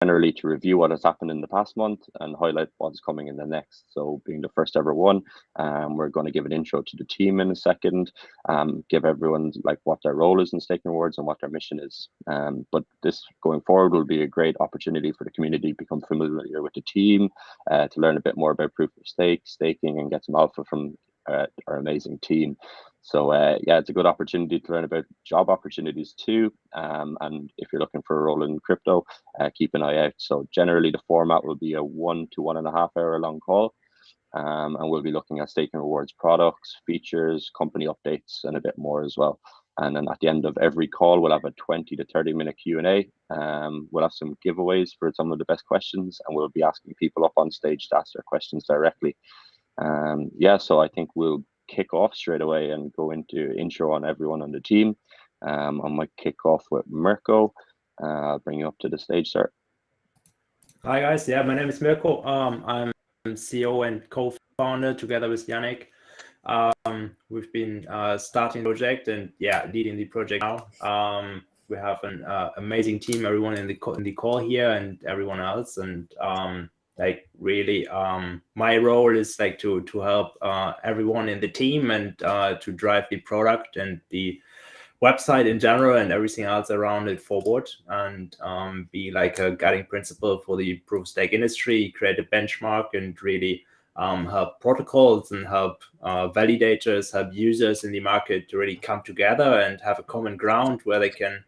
generally to review what has happened in the past month and highlight what's coming in the next. So being the first ever one, we're going to give an intro to the team in a second, give everyone like what their role is in Staking Rewards and what their mission is. But this going forward will be a great opportunity for the community to become familiar with the team, to learn a bit more about proof of stake, staking, and get some alpha from our amazing team. So yeah, it's a good opportunity to learn about job opportunities too. And if you're looking for a role in crypto, keep an eye out. So generally the format will be a 1 to 1.5 hour long call. And we'll be looking at Staking Rewards products, features, company updates, and a bit more as well. And then at the end of every call, we'll have a 20 to 30-minute Q&A. We'll have some giveaways for some of the best questions, and we'll be asking people up on stage to ask their questions directly. Yeah, so I think we'll kick off straight away and go into intro on everyone on the team. I might kick off with Mirko. I'll bring you up to the stage, sir. Hi guys, yeah, my name is Mirko. I'm CEO and co-founder together with Yannick. We've been starting the project and leading the project now. We have an amazing team, everyone in the call here and everyone else, and like really my role is like to help everyone in the team and to drive the product and the website in general and everything else around it forward, and be like a guiding principle for the proof of stake industry, create a benchmark, and really help protocols and help validators, help users in the market to really come together and have a common ground where they can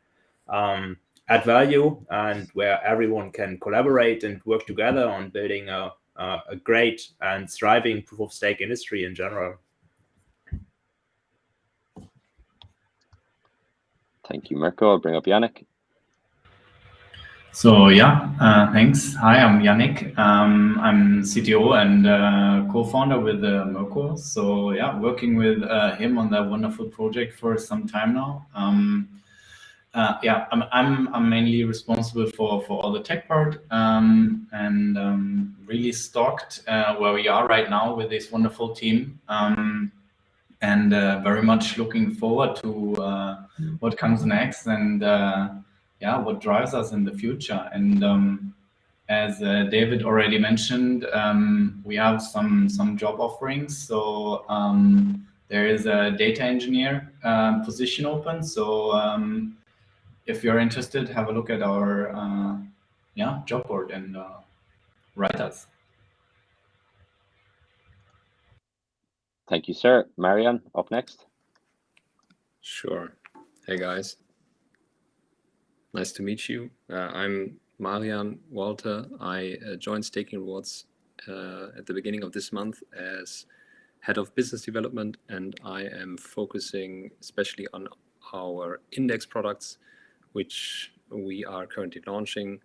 add value and where everyone can collaborate and work together on building a great and thriving proof of stake industry in general. Thank you, Mirko. I'll bring up Yannick. So yeah, thanks. Hi, I'm Yannick. I'm CTO and co-founder with Mirko. So yeah, working with him on that wonderful project for some time now. Yeah, I'm mainly responsible for all the tech part, and really stoked where we are right now with this wonderful team, and very much looking forward to what comes next and yeah, what drives us in the future. And as David already mentioned, we have some job offerings. So there is a data engineer position open. So if you're interested, have a look at our job board and write us. Thank you, sir. Marian, up next. Sure. Hey, guys. Nice to meet you. I'm Marian Walter. I joined Staking Rewards at the beginning of this month as head of business development, and I am focusing especially on our index products, which we are currently launching.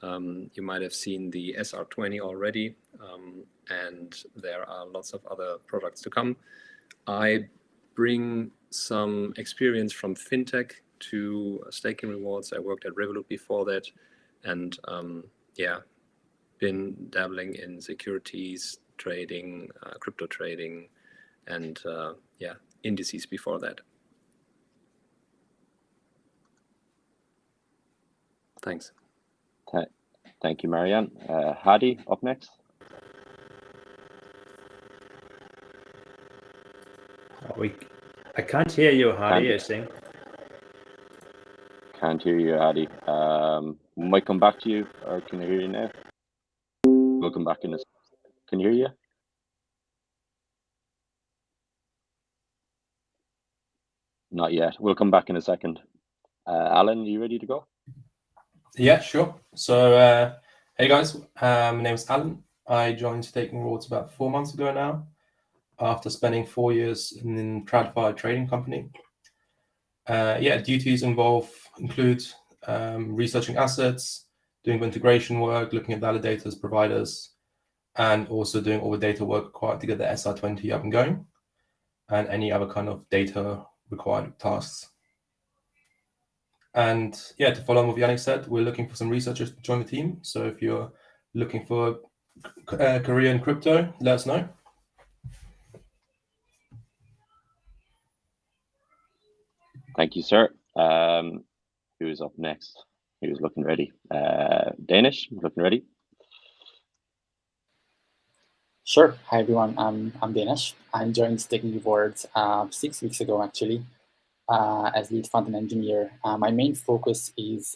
You might have seen the SR20 already, and there are lots of other products to come. I bring some experience from fintech to Staking Rewards. I worked at Revolut before that, and yeah, been dabbling in securities trading, crypto trading, and yeah, indices before that. Thanks. Thank you, Marianne. Hadi, up next. I can't hear you, Hadi, I think. Can't hear you, Hadi. Might come back to you, or can I hear you now? We'll come back in a... Can you hear you? Not yet. We'll come back in a second. Alan, are you ready to go? Yeah, sure. So, hey guys, my name is Alan. I joined Staking Rewards about 4 months ago now, after spending 4 years in a TradFi trading company. Yeah, duties include researching assets, doing integration work, looking at validators, providers, and also doing all the data work required to get the SR20 up and going, and any other kind of data required tasks. And yeah, to follow on what Yannick said, we're looking for some researchers to join the team. So if you're looking for a career in crypto, let us know. Thank you, sir. Who is up next? he was looking ready. Danish, looking ready? Sure. Hi everyone. I'm Danish. I joined Staking Rewards 6 weeks ago, actually, as lead front-end engineer. My main focus is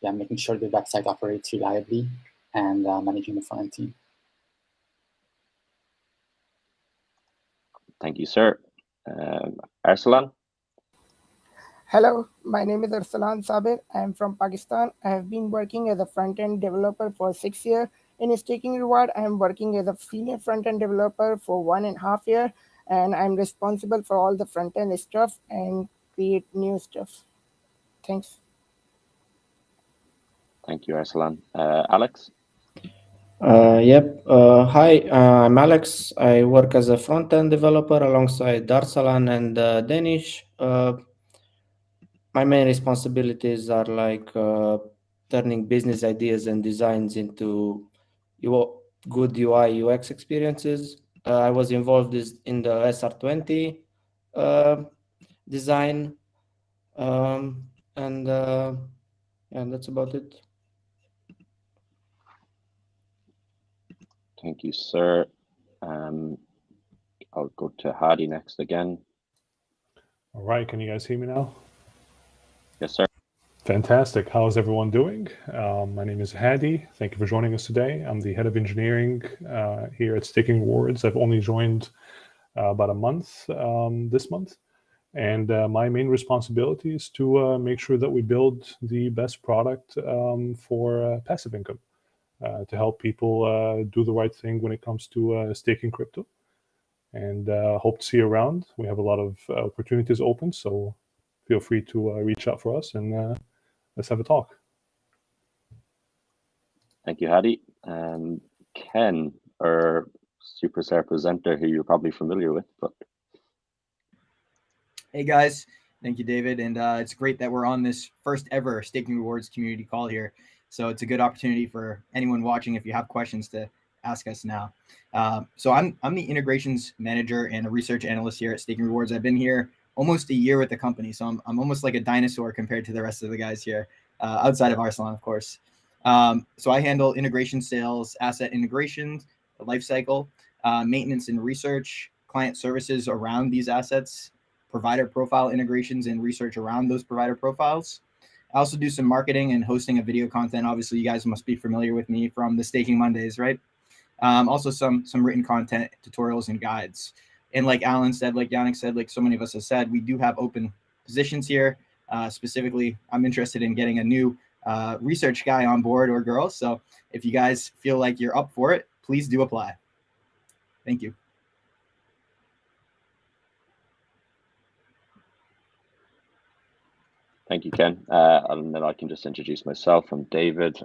making sure the website operates reliably and managing the front-end team. Thank you, sir. Arsalan? Hello, my name is Arsalan Sabir. I am from Pakistan. I have been working as a front-end developer for 6 years. In Staking Reward, I am working as a senior front-end developer for 1.5 years, and I'm responsible for all the front-end stuff and create new stuff. Thanks. Thank you, Arsalan. Alex? Yep. Hi, I'm Alex. I work as a front-end developer alongside Darsalan and Danish. My main responsibilities are like turning business ideas and designs into good UI UX experiences. I was involved in the SR20 design, and that's about it. Thank you, sir. I'll go to Hadi next again. All right, can you guys hear me now? Yes, sir. Fantastic. How's everyone doing? My name is Hadi. Thank you for joining us today. I'm the head of engineering here at Staking Rewards. I've only joined about a month this month. And my main responsibility is to make sure that we build the best product for passive income, to help people do the right thing when it comes to staking crypto. And hope to see you around. We have a lot of opportunities open, so feel free to reach out for us and let's have a talk. Thank you, Hadi. Ken, our Superstar presenter who you're probably familiar with, but hey guys, thank you, David, and it's great that we're on this first ever Staking Rewards community call here. So it's a good opportunity for anyone watching, if you have questions, to ask us now. So I'm the integrations manager and a research analyst here at Staking Rewards. I've been here almost a year with the company, so I'm almost like a dinosaur compared to the rest of the guys here, outside of Arsalan, of course. So I handle integration sales, asset integrations, the life cycle, maintenance and research, client services around these assets, provider profile integrations and research around those provider profiles. I also do some marketing and hosting of video content. Obviously, you guys must be familiar with me from the Staking Mondays, right? Also some written content, tutorials, and guides. And like Alan said, like Yannick said, like so many of us have said, we do have open positions here. Specifically, I'm interested in getting a new research guy on board, or girl. So if you guys feel like you're up for it, please do apply. Thank you. thank you, Ken. And then I can just introduce myself. I'm David,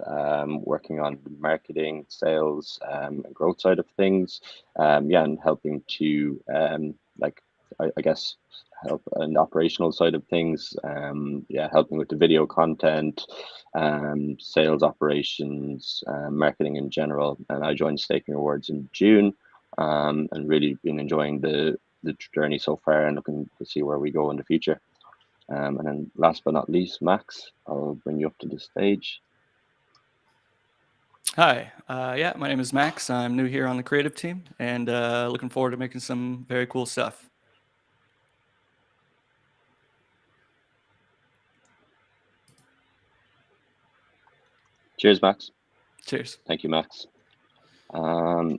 working on marketing, sales, and growth side of things. And helping to, I guess, help on the operational side of things. Helping with the video content, sales operations, marketing in general. And I joined Staking Rewards in June, and really been enjoying the journey so far and looking to see where we go in the future. And then last but not least, Max, I'll bring you up to the stage. Hi, my name is Max. I'm new here on the creative team and looking forward to making some very cool stuff. Cheers, Max. Cheers. Thank you, Max.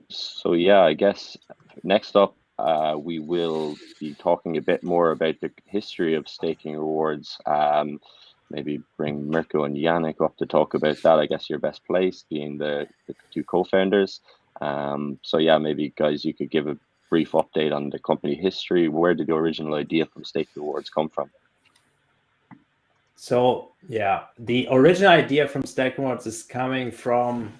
So yeah, I guess next up, we will be talking a bit more about the history of Staking Rewards. Maybe bring Mirko and Yannick up to talk about that. I guess you're best placed, being the two co-founders. So yeah, maybe guys, you could give a brief update on the company history. Where did the original idea from Staking Rewards come from? So yeah, the original idea from Staking Rewards is coming from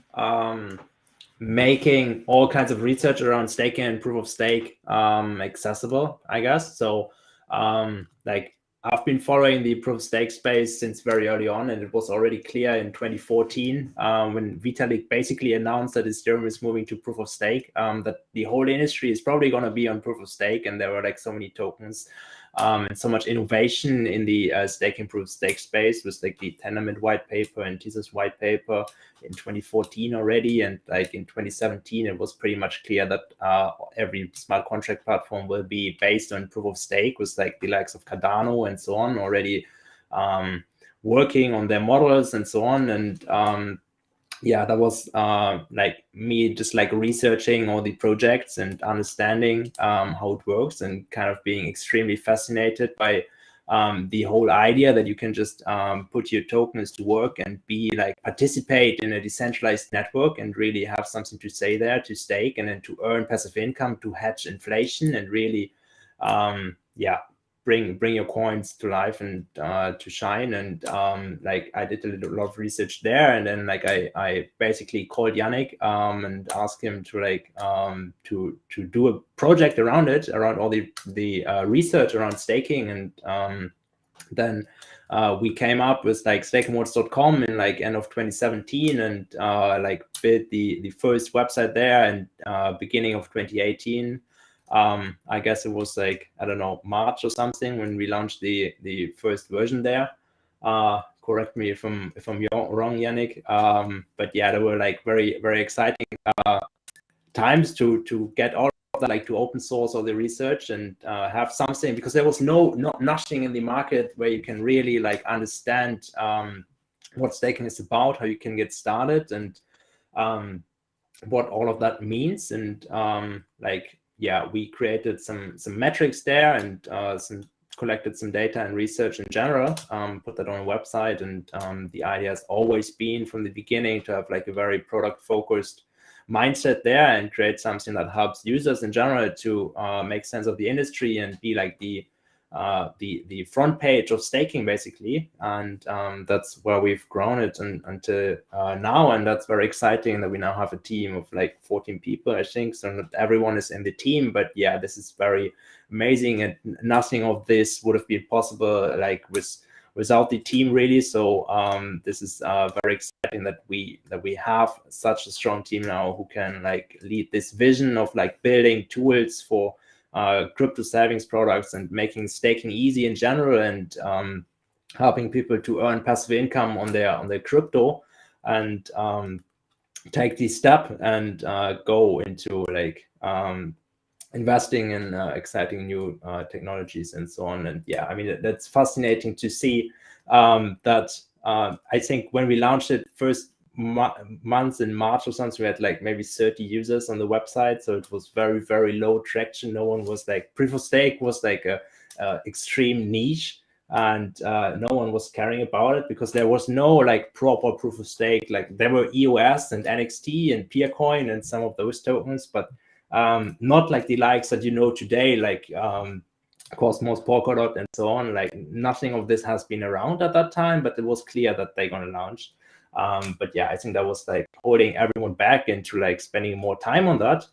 making all kinds of research around staking and proof of stake accessible, I guess. So like I've been following the proof of stake space since very early on, and it was already clear in 2014 when Vitalik basically announced that Ethereum is moving to proof of stake, that the whole industry is probably going to be on proof of stake, and there were like so many tokens and so much innovation in the staking proof of stake space with like the Tendermint white paper and Teaser's white paper in 2014 already, and like in 2017 it was pretty much clear that every smart contract platform will be based on proof of stake, with like the likes of Cardano and so on already working on their models and so on. And yeah, that was like me just like researching all the projects and understanding how it works, and kind of being extremely fascinated by the whole idea that you can just put your tokens to work and be like participate in a decentralized network and really have something to say there, to stake, and then to earn passive income, to hedge inflation, and really yeah, bring your coins to life and to shine. And like I did a lot of research there, and then like I basically called Yannick and asked him to like to do a project around it, around all the research around staking. And then we came up with like stakingwards.com in like end of 2017, and like built the first website there, and beginning of 2018. I guess it was like, I don't know, March or something when we launched the first version there. Correct me if I'm wrong, Yannick. But yeah, there were like very, very exciting times to get all of that, like to open source all the research and have something, because there was nothing in the market where you can really like understand what staking is about, how you can get started, and what all of that means. And like, yeah, we created some metrics there, and collected some data and research in general, put that on a website. And the idea has always been from the beginning to have like a very product focused mindset there, and create something that helps users in general to make sense of the industry and be like the front page of staking basically. And that's where we've grown it until now, and that's very exciting that we now have a team of like 14 people, I think. So not everyone is in the team, but yeah, this is very amazing, and nothing of this would have been possible like without the team really. So this is very exciting that we have such a strong team now who can like lead this vision of like building tools for crypto savings products and making staking easy in general, and helping people to earn passive income on their crypto, and take this step and go into like investing in exciting new technologies and so on. And yeah, I mean, that's fascinating to see that I think when we launched it first months in March or something, we had like maybe 30 users on the website. So it was very, very low traction. No one was like, proof of stake was like a extreme niche, and no one was caring about it because there was no like proper proof of stake. Like there were EOS and NXT and Peercoin and some of those tokens, but not like the likes that you know today, like Cosmos, Polkadot, and so on. Like nothing of this has been around at that time, but it was clear that they're going to launch. But yeah, I think that was like holding everyone back into like spending more time on that.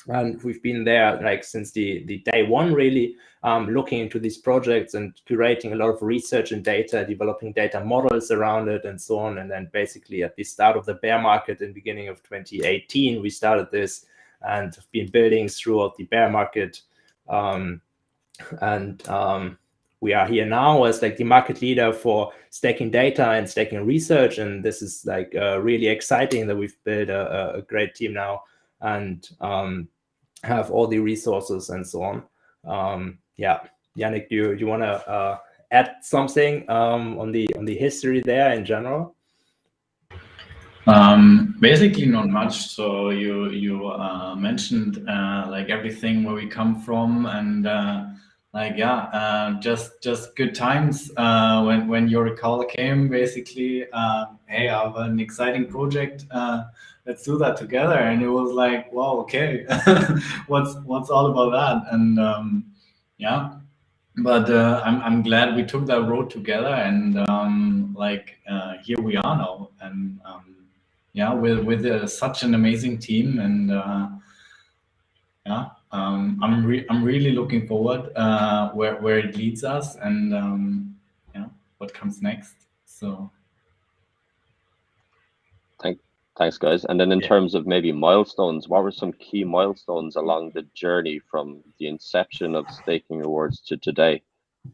And we've been there like since the day one, really looking into these projects and curating a lot of research and data, developing data models around it and so on. And then basically at the start of the bear market in the beginning of 2018, we started this and have been building throughout the bear market. We are here now as like the market leader for staking data and staking research. And this is like really exciting that we've built a great team now, and have all the resources and so on. Yeah, Yannick, do you want to add something on the history there in general? Basically not much. So you mentioned like everything where we come from, and like yeah, just good times when your call came. Basically, hey, I have an exciting project. Let's do that together. And it was like, wow, okay, what's all about that? And yeah, but I'm glad we took that road together, and like here we are now, and yeah, with such an amazing team, and yeah, I'm really looking forward where it leads us, and yeah, what comes next. So Thanks, guys. And then in Yeah. terms of maybe milestones, what were some key milestones along the journey from the inception of Staking Rewards to today?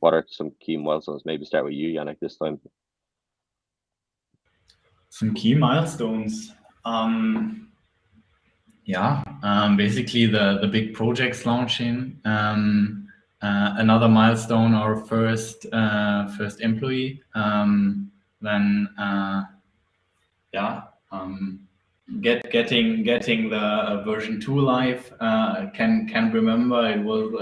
What are some key milestones? Maybe start with you, Yannick, this time. Some key milestones. Basically the big projects launching. Another milestone, our first employee. Getting the version 2 live. Can remember it was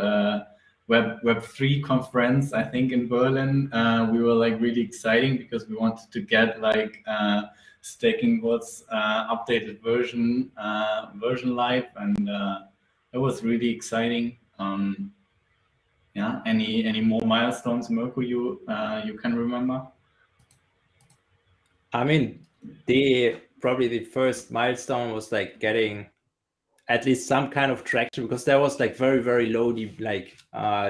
Web3 conference, I think, in Berlin. We were like really exciting because we wanted to get like Staking Rewards updated version live, and it was really exciting. Any more milestones, Mirko, you can remember? I mean, probably the first milestone was like getting at least some kind of traction, because there was like very low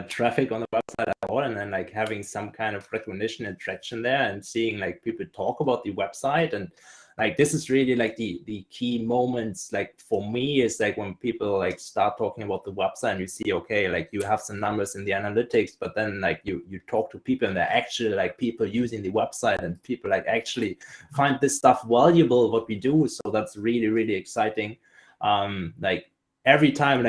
traffic on the website at all, and then like having some kind of recognition and traction there, and seeing like people talk about the website. And like this is really like the key moments, like for me, is like when people like start talking about the website and you see, okay, like you have some numbers in the analytics, but then like you talk to people and they're actually like people using the website, and people like actually find this stuff valuable, what we do. So that's really exciting. Like every time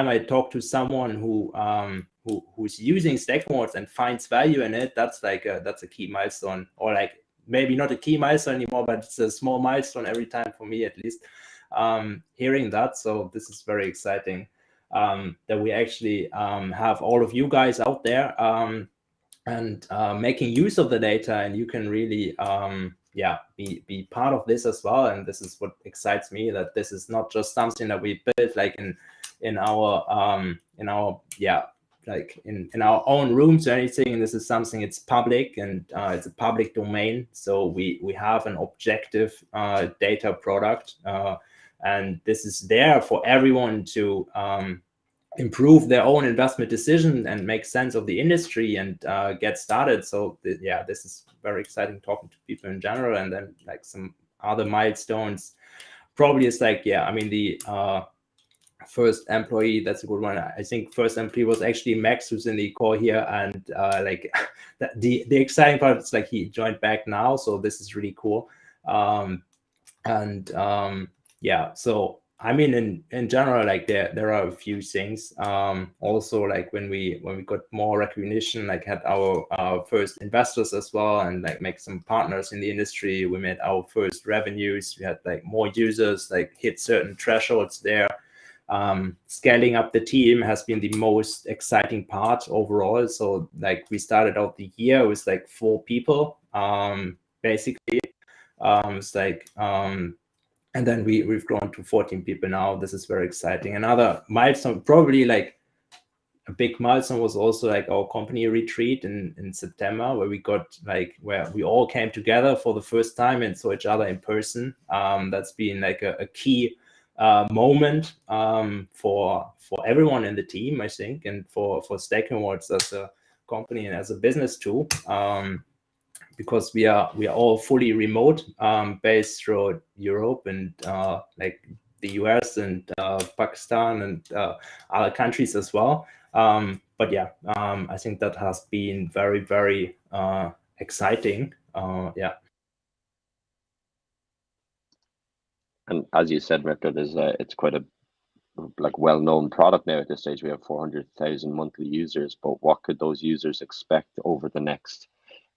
I talk to someone who's using Staking Rewards and finds value in it, that's a key milestone, or like maybe not a key milestone anymore, but it's a small milestone every time for me, at least, hearing that. So this is very exciting, that we actually have all of you guys out there and making use of the data, and you can really be part of this as well. And this is what excites me, that this is not just something that we built like in our own rooms or anything. And this is something, it's public, and it's a public domain. So we have an objective data product, and this is there for everyone to improve their own investment decision and make sense of the industry and get started. So this is very exciting, talking to people in general. And then like some other milestones probably is like, the first employee, that's a good one. I think first employee was actually Max, who's in the call here, and the exciting part is like he joined back now, so this is really cool. So I mean, in general, like there are a few things. Also, like when we got more recognition, like had our first investors as well, and like make some partners in the industry. We made our first revenues. We had like more users, like hit certain thresholds there. Scaling up the team has been the most exciting part overall. So like we started out the year with like 4 people, basically. It's like and then we've grown to 14 people now. This is very exciting. Another milestone, probably like a big milestone, was also like our company retreat in September, where we all came together for the first time and saw each other in person. That's been like a key moment for everyone in the team, I think, and for Staking Rewards as a company and as a business too. Because we are all fully remote, based throughout Europe and like the US and Pakistan and other countries as well. I think that has been very exciting. And as you said, Mirko, it's quite a well-known product now at this stage. We have 400,000 monthly users, but what could those users expect over the next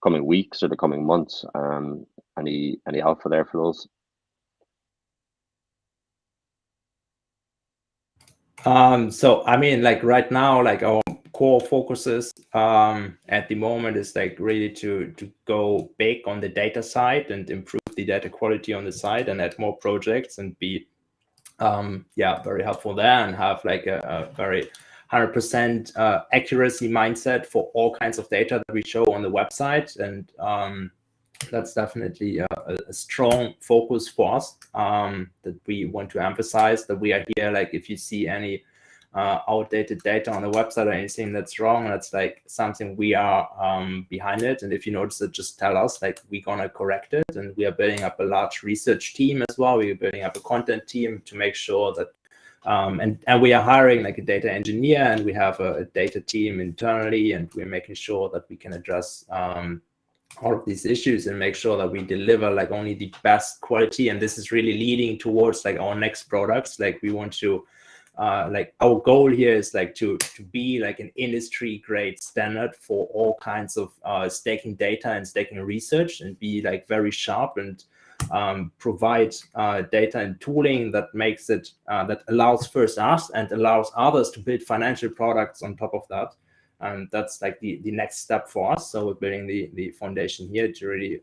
coming weeks or the coming months? Any alpha there for those? So I mean, like right now, like our core focuses at the moment is like really to go big on the data side and improve the data quality on the side and add more projects and be very helpful there, and have like a very 100% accuracy mindset for all kinds of data that we show on the website. And that's definitely a strong focus for us, that we want to emphasize, that we are here. Like if you see any outdated data on the website or anything that's wrong, that's like something we are behind it. And if you notice it, just tell us, like we're gonna correct it. And we are building up a large research team as well. We're building up a content team to make sure that and we are hiring like a data engineer, and we have a data team internally, and we're making sure that we can address all of these issues and make sure that we deliver like only the best quality. And this is really leading towards like our next products. Like we want to like our goal here is like to be like an industry grade standard for all kinds of staking data and staking research, and be like very sharp and provide data and tooling that makes it that allows first us and allows others to build financial products on top of that. And that's like the next step for us. So we're building the foundation here to really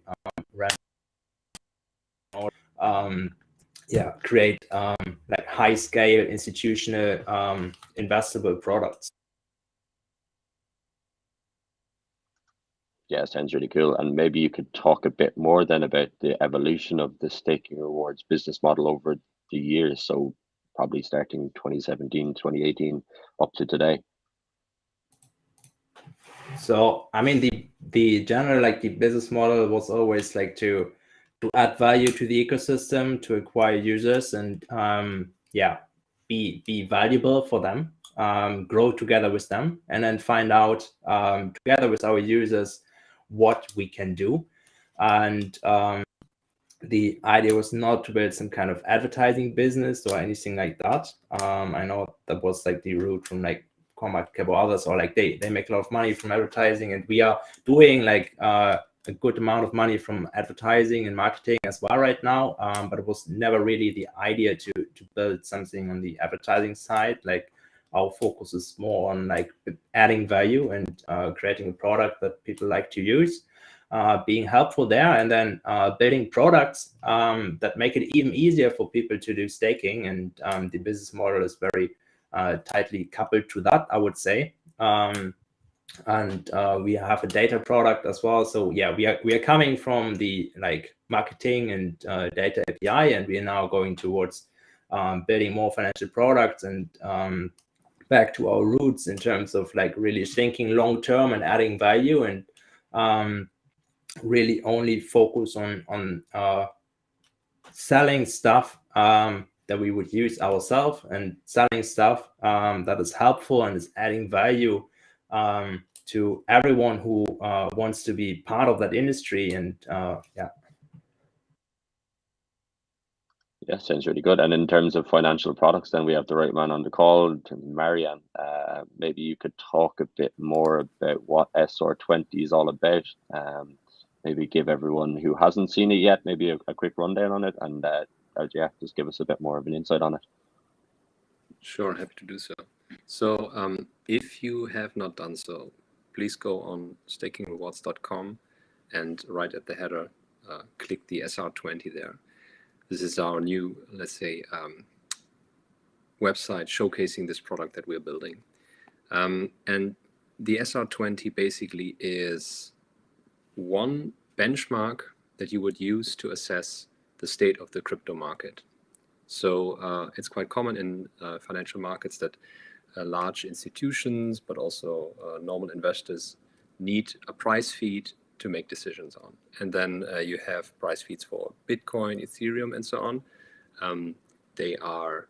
create like high scale institutional investable products. Yeah, sounds really cool. And maybe you could talk a bit more then about the evolution of the staking rewards business model over the years. So probably starting 2017, 2018 up to today. So I mean, the general like the business model was always like to add value to the ecosystem, to acquire users, and be valuable for them, grow together with them, and then find out together with our users what we can do. And the idea was not to build some kind of advertising business or anything like that. I know that was like the route from like CoinMarketCap or others, or like they make a lot of money from advertising, and we are doing like a good amount of money from advertising and marketing as well right now. But it was never really the idea to build something on the advertising side. Like our focus is more on like adding value and creating a product that people like to use, being helpful there, and then building products that make it even easier for people to do staking. And the business model is very tightly coupled to that, I would say. And we have a data product as well. So yeah, we are coming from the like marketing and data API, and we are now going towards building more financial products and back to our roots in terms of like really thinking long term and adding value, and really only focus on selling stuff that we would use ourselves, and selling stuff that is helpful and is adding value to everyone who wants to be part of that industry. And Yeah, sounds really good. And in terms of financial products, then we have the right man on the call, Marian. Maybe you could talk a bit more about what SR20 is all about. Maybe give everyone who hasn't seen it yet maybe a quick rundown on it, and just give us a bit more of an insight on it. Sure, happy to do so. So if you have not done so, please go on stakingrewards.com and right at the header, click the SR20 there. This is our new, let's say, website showcasing this product that we're building. And the SR20 basically is one benchmark that you would use to assess the state of the crypto market. So it's quite common in financial markets that large institutions, but also normal investors, need a price feed to make decisions on. And then you have price feeds for Bitcoin, Ethereum, and so on. They are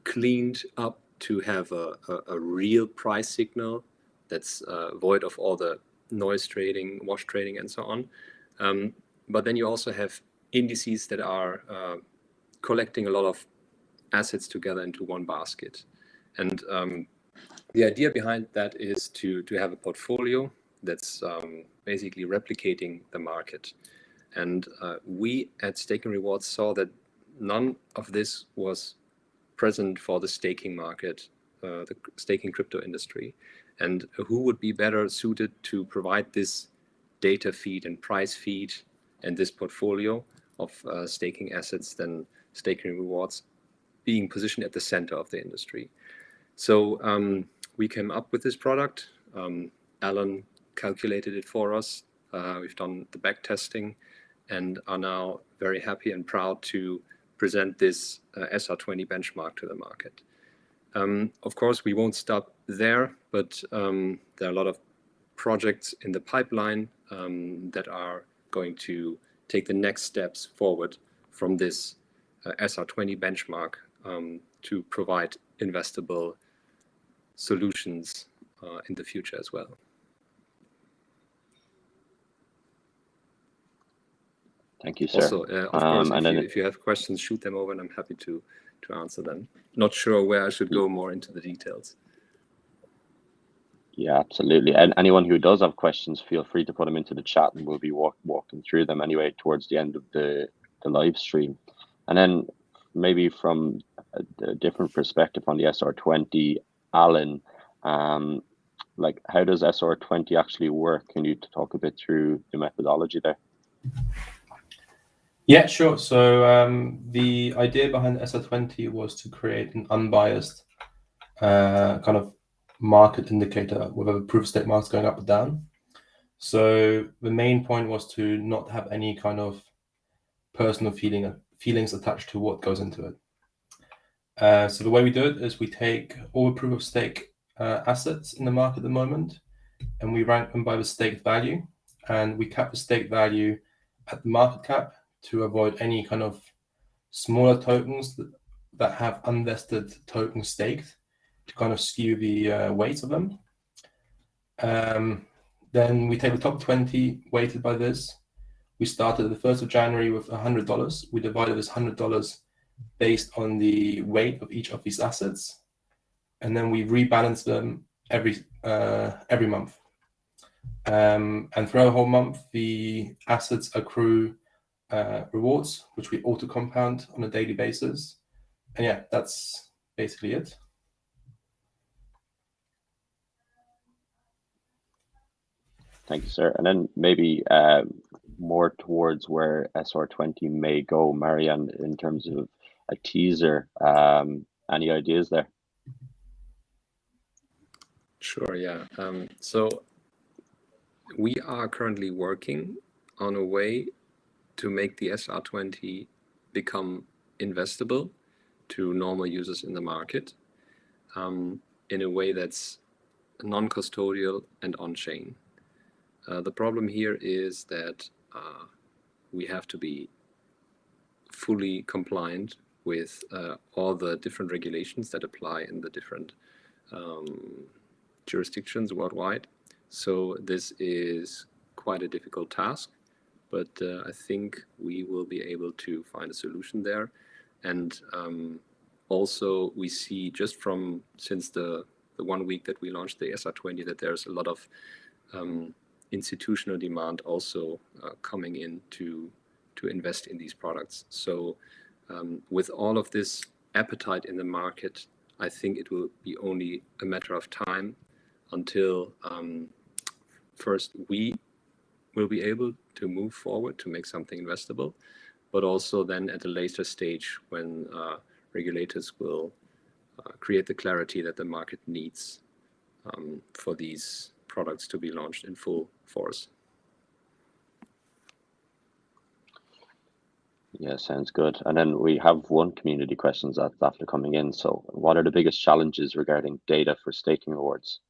cleaned up to have a real price signal that's void of all the noise trading, wash trading, and so on. But then you also have indices that are collecting a lot of assets together into one basket. And the idea behind that is to have a portfolio that's basically replicating the market. And we at Staking Rewards saw that none of this was present for the staking market, the staking crypto industry. And who would be better suited to provide this data feed and price feed and this portfolio of staking assets than Staking Rewards, being positioned at the center of the industry. So we came up with this product. Alan calculated it for us. We've done the back testing and are now very happy and proud to present this SR20 benchmark to the market. Of course, we won't stop there, but there are a lot of projects in the pipeline that are going to take the next steps forward from this SR20 benchmark to provide investable solutions in the future as well. Thank you, sir. Also, of course, if you have questions, shoot them over and I'm happy to answer them. Not sure where I should go more into the details. Yeah, absolutely. And anyone who does have questions, feel free to put them into the chat and we'll be walking through them anyway towards the end of the live stream. And then maybe from a different perspective on the SR20, Alan, like how does SR20 actually work? Can you talk a bit through the methodology there? Yeah, sure. So the idea behind SR20 was to create an unbiased kind of market indicator, whether the proof of stake market's going up or down. So the main point was to not have any kind of personal feelings attached to what goes into it. So the way we do it is we take all the proof of stake assets in the market at the moment, and we rank them by the staked value, and we cap the stake value at the market cap to avoid any kind of smaller tokens that have unvested tokens staked to kind of skew the weight of them. Then we take the top 20 weighted by this. We started the 1st of January with $100. We divided this $100 based on the weight of each of these assets. And then we rebalance them every month. And throughout the whole month, the assets accrue rewards, which we auto compound on a daily basis. And yeah, that's basically it. Thank you, sir. And then maybe more towards where SR20 may go, Marianne, in terms of a teaser. Any ideas there? Sure, yeah. So we are currently working on a way to make the SR20 become investable to normal users in the market in a way that's non-custodial and on-chain. The problem here is that we have to be fully compliant with all the different regulations that apply in the different jurisdictions worldwide. So this is quite a difficult task, but I think we will be able to find a solution there. And also we see just from since the 1 week that we launched the SR20 that there's a lot of institutional demand also coming in to invest in these products. So with all of this appetite in the market, I think it will be only a matter of time until first we will be able to move forward to make something investable, but also then at a later stage when regulators will create the clarity that the market needs for these products to be launched in full force. Yeah, sounds good. And then we have one community questions that's after coming in. So what are the biggest challenges regarding data for staking rewards?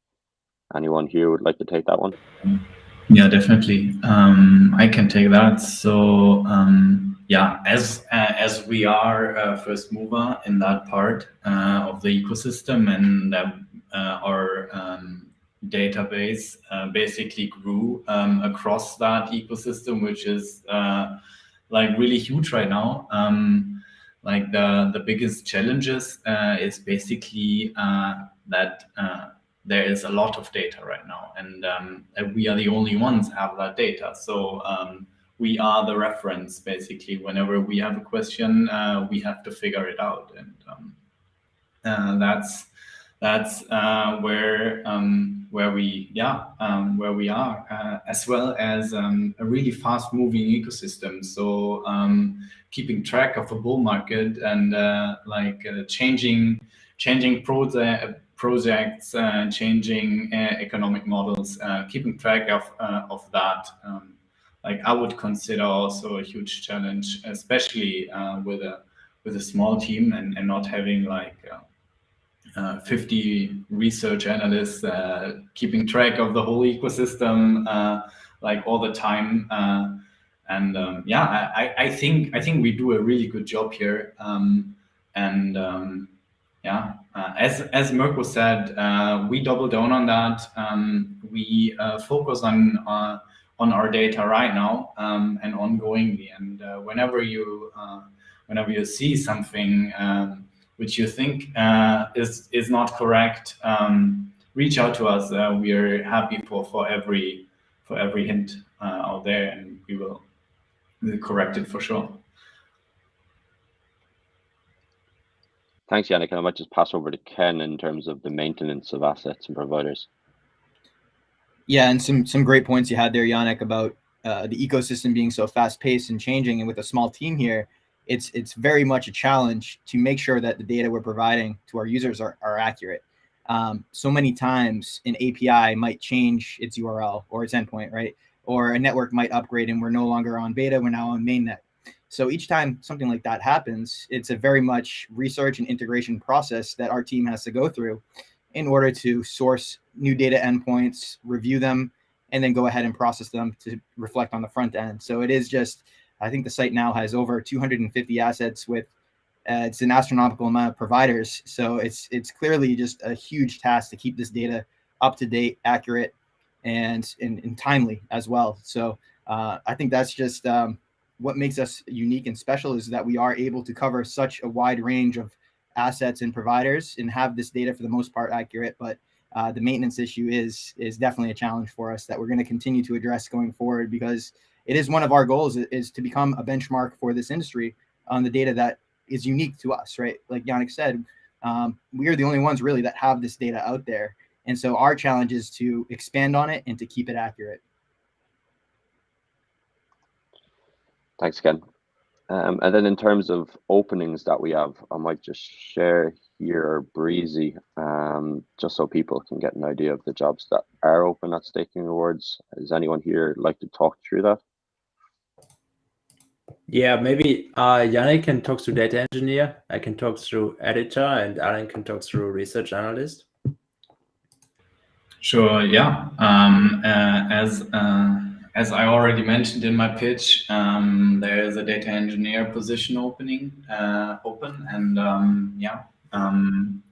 Anyone here would like to take that one? Yeah, definitely. I can take that. So yeah, as we are a first mover in that part of the ecosystem, and our database basically grew across that ecosystem, which is like really huge right now. Like the biggest challenges is basically that there is a lot of data right now, and we are the only ones who have that data. So we are the reference basically. Whenever we have a question, we have to figure it out, and that's where we are, as well as a really fast-moving ecosystem. So keeping track of a bull market and changing projects, changing economic models, keeping track of that. I would consider also a huge challenge, especially with a small team and not having 50 research analysts keeping track of the whole ecosystem like all the time. I think we do a really good job here. As Mirko said, we double down on that. We focus on our data right now and ongoingly. And whenever you see something which you think is not correct, reach out to us. We are happy for every hint out there, and we'll correct it for sure. Thanks, Yannick. And I might just pass over to Ken in terms of the maintenance of assets and providers. Yeah, and some great points you had there, Yannick, about the ecosystem being so fast-paced and changing, and with a small team here, it's very much a challenge to make sure that the data we're providing to our users are accurate. So many times an API might change its URL or its endpoint, right? Or a network might upgrade and we're no longer on beta, we're now on mainnet. So each time something like that happens, it's a very much research and integration process that our team has to go through in order to source new data endpoints, review them, and then go ahead and process them to reflect on the front end. So it is just, I think the site now has over 250 assets with it's an astronomical amount of providers. So it's clearly just a huge task to keep this data up to date, accurate, and timely as well. So I think that's just what makes us unique and special, is that we are able to cover such a wide range of assets and providers and have this data for the most part accurate. But the maintenance issue is definitely a challenge for us that we're going to continue to address going forward, because it is one of our goals is to become a benchmark for this industry on the data that is unique to us, right? Like Yannick said, we are the only ones really that have this data out there. And so our challenge is to expand on it and to keep it accurate. Thanks, Ken. And then in terms of openings that we have, I might just share here Breezy, just so people can get an idea of the jobs that are open at Staking Rewards. Does anyone here like to talk through that? Yeah, maybe Yannick can talk through data engineer, I can talk through editor, and Alan can talk through research analyst. Sure, yeah. As I already mentioned in my pitch, there is a data engineer position open, and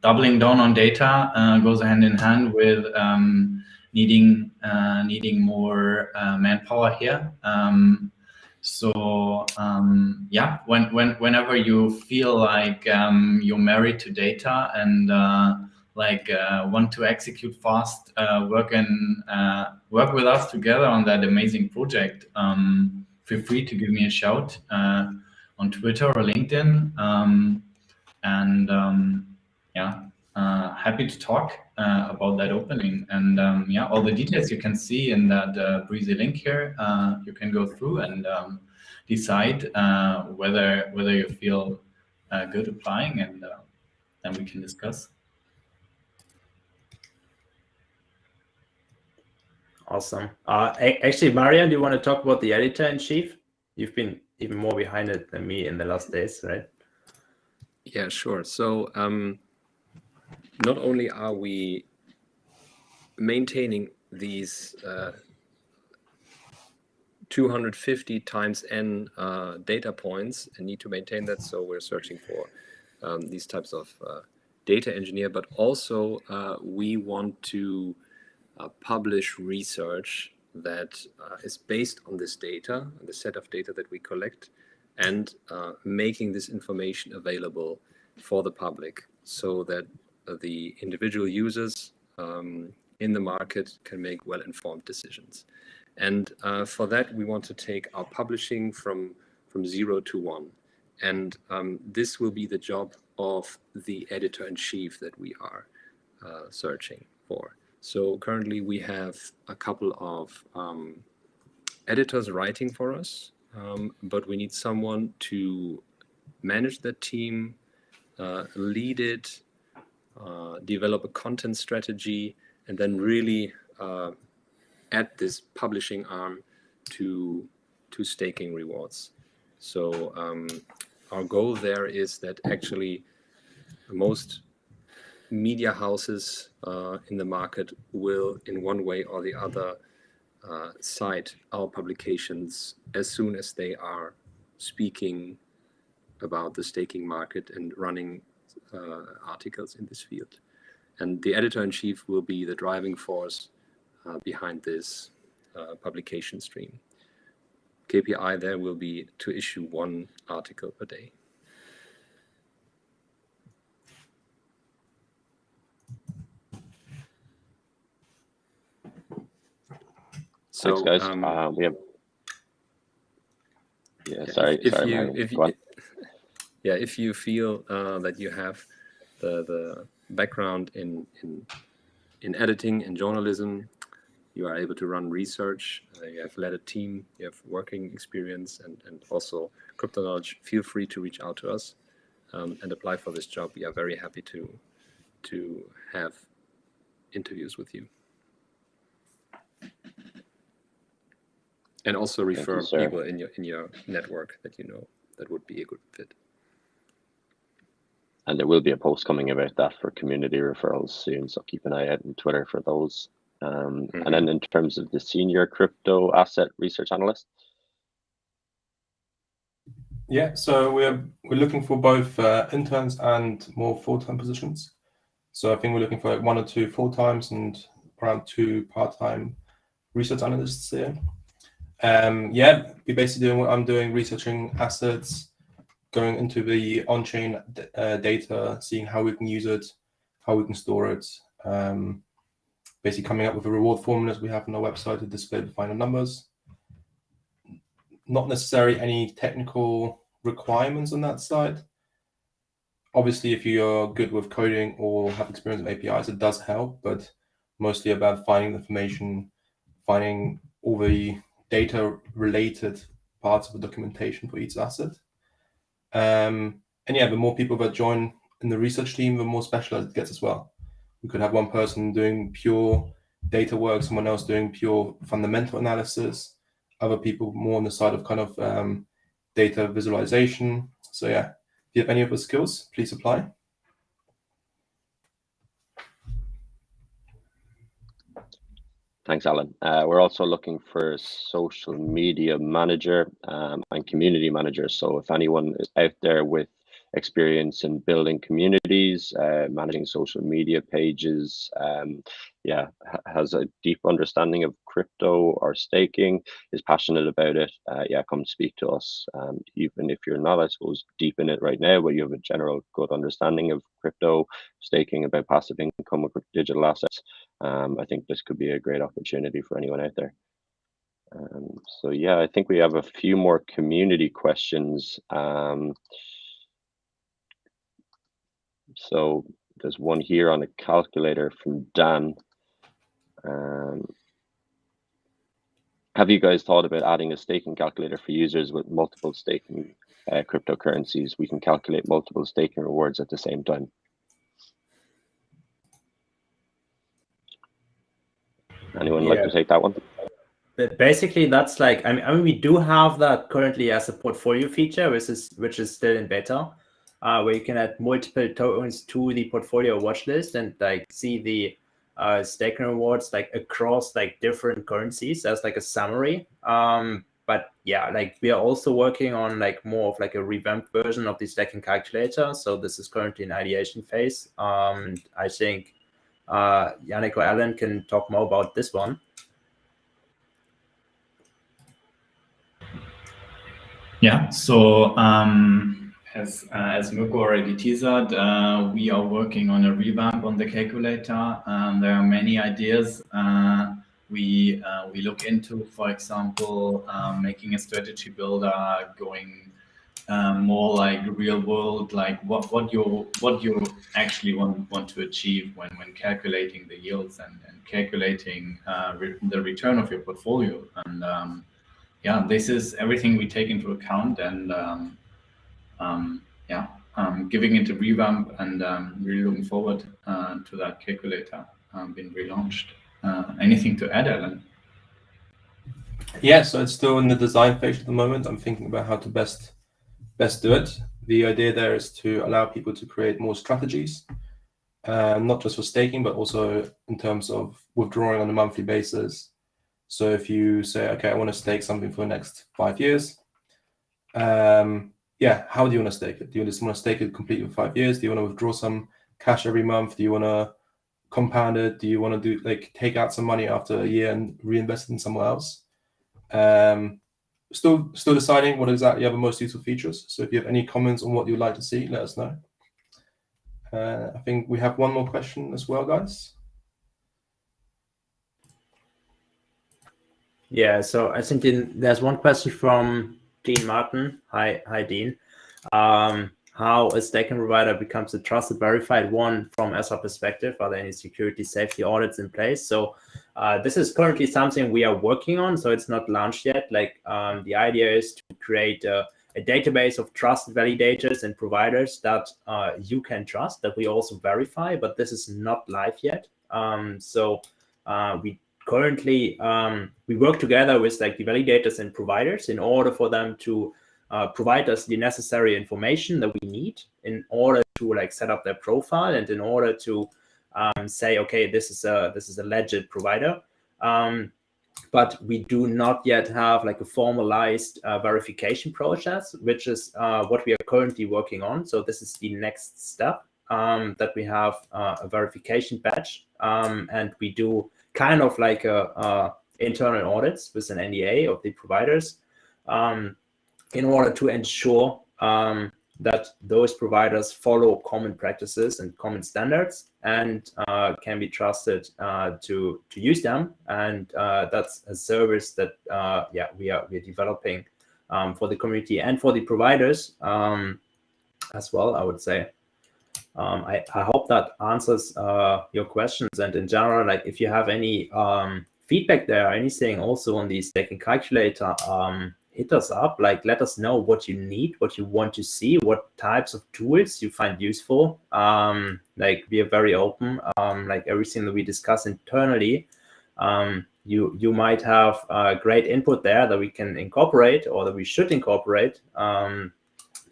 doubling down on data goes hand in hand with needing more manpower here. Whenever you feel like you're married to data and want to execute fast, work with us together on that amazing project, feel free to give me a shout on Twitter or LinkedIn, happy to talk about that opening. And all the details you can see in that Breezy link here. You can go through and decide whether you feel good applying, and then we can discuss. Awesome. Actually, Marian, do you want to talk about the editor-in-chief? You've been even more behind it than me in the last days, right? Yeah, sure. So not only are we maintaining these 250 times n data points and need to maintain that, so we're searching for these types of data engineer, but also we want to publish research that is based on this data, the set of data that we collect, and making this information available for the public so that the individual users in the market can make well-informed decisions. And for that, we want to take our publishing from 0 to 1. And this will be the job of the editor-in-chief that we are searching for. So currently we have a couple of editors writing for us, but we need someone to manage that team, lead it, develop a content strategy, and then really add this publishing arm to Staking Rewards. So our goal there is that actually most media houses in the market will, in one way or the other, cite our publications as soon as they are speaking about the staking market and running articles in this field. And the editor-in-chief will be the driving force behind this publication stream. KPI there will be to issue 1 article per day. So, thanks, guys. We have. Yeah, sorry. If you feel that you have the background in editing and journalism, you are able to run research, you have led a team, you have working experience and also crypto knowledge, feel free to reach out to us and apply for this job. We are very happy to have interviews with you. And also refer people in your network that you know that would be a good fit. And there will be a post coming about that for community referrals soon, so keep an eye out on Twitter for those. And then in terms of the senior crypto asset research analyst. Yeah, so we're looking for both interns and more full-time positions. So I think we're looking for like 1 or 2 full-times and around 2 part-time research analysts here. Yeah, we're basically doing what I'm doing, researching assets, going into the on-chain data, seeing how we can use it, how we can store it, basically coming up with the reward formulas we have on our website to display the final numbers. Not necessarily any technical requirements on that side. Obviously, if you're good with coding or have experience with APIs, it does help, but mostly about finding the information, finding all the data-related parts of the documentation for each asset. And yeah, the more people that join in the research team, the more specialized it gets as well. We could have one person doing pure data work, someone else doing pure fundamental analysis, other people more on the side of kind of data visualization. So yeah, if you have any of the skills, please apply. Thanks, Alan. We're also looking for a social media manager and community manager. So if anyone is out there with experience in building communities, managing social media pages, has a deep understanding of crypto or staking, is passionate about it, come speak to us. Even if you're not, I suppose, deep in it right now, but you have a general good understanding of crypto, staking, about passive income with digital assets, I think this could be a great opportunity for anyone out there. So yeah, I think we have a few more community questions. So there's one here on a calculator from Dan. Have you guys thought about adding a staking calculator for users with multiple staking cryptocurrencies? We can calculate multiple staking rewards at the same time. Anyone like to take that one? But basically, that's like, I mean, we do have that currently as a portfolio feature, which is still in beta, where you can add multiple tokens to the portfolio watch list and like see the staking rewards like across like different currencies as like a summary. But yeah, like we are also working on like more of like a revamped version of the staking calculator. So this is currently in ideation phase. I think Yannick or Alan can talk more about this one. Yeah, so as Mirko already teased, we are working on a revamp on the calculator. There are many ideas we look into, for example, making a strategy builder, going more like real world, like what you actually want to achieve when calculating the yields and calculating the return of your portfolio. And yeah, this is everything we take into account, and giving it a revamp, and really looking forward to that calculator being relaunched. Anything to add, Alan? Yeah, so it's still in the design phase at the moment. I'm thinking about how to best do it. The idea there is to allow people to create more strategies. not just for staking, but also in terms of withdrawing on a monthly basis. So if you say, okay, I want to stake something for the next 5 years, yeah, how do you want to stake it? Do you just want to stake it completely for 5 years? Do you want to withdraw some cash every month? Do you want to compound it? Do you want to do like take out some money after a year and reinvest it in somewhere else? Still deciding what exactly are the most useful features. So if you have any comments on what you'd like to see, let us know. I think we have one more question as well, guys. Yeah, so I think there's one question from Dean Martin. Hi, Dean. How a staking provider becomes a trusted, verified one from ESA perspective? Are there any security safety audits in place? So this is currently something we are working on, so it's not launched yet. Like the idea is to create a database of trusted validators and providers that you can trust, that we also verify, but this is not live yet. We currently we work together with like the validators and providers in order for them to provide us the necessary information that we need in order to like set up their profile and in order to say, okay, this is a legit provider. But we do not yet have like a formalized verification process, which is what we are currently working on. So this is the next step, that we have a verification badge, and we do kind of like a internal audits with an NDA of the providers, in order to ensure that those providers follow common practices and common standards and can be trusted to use them. And that's a service that we are developing for the community and for the providers as well, I would say. I hope that answers your questions. And in general, like if you have any feedback there, anything also on the staking calculator, hit us up, like let us know what you need, what you want to see, what types of tools you find useful. Like we are very open, like everything that we discuss internally, you might have great input there that we can incorporate or that we should incorporate,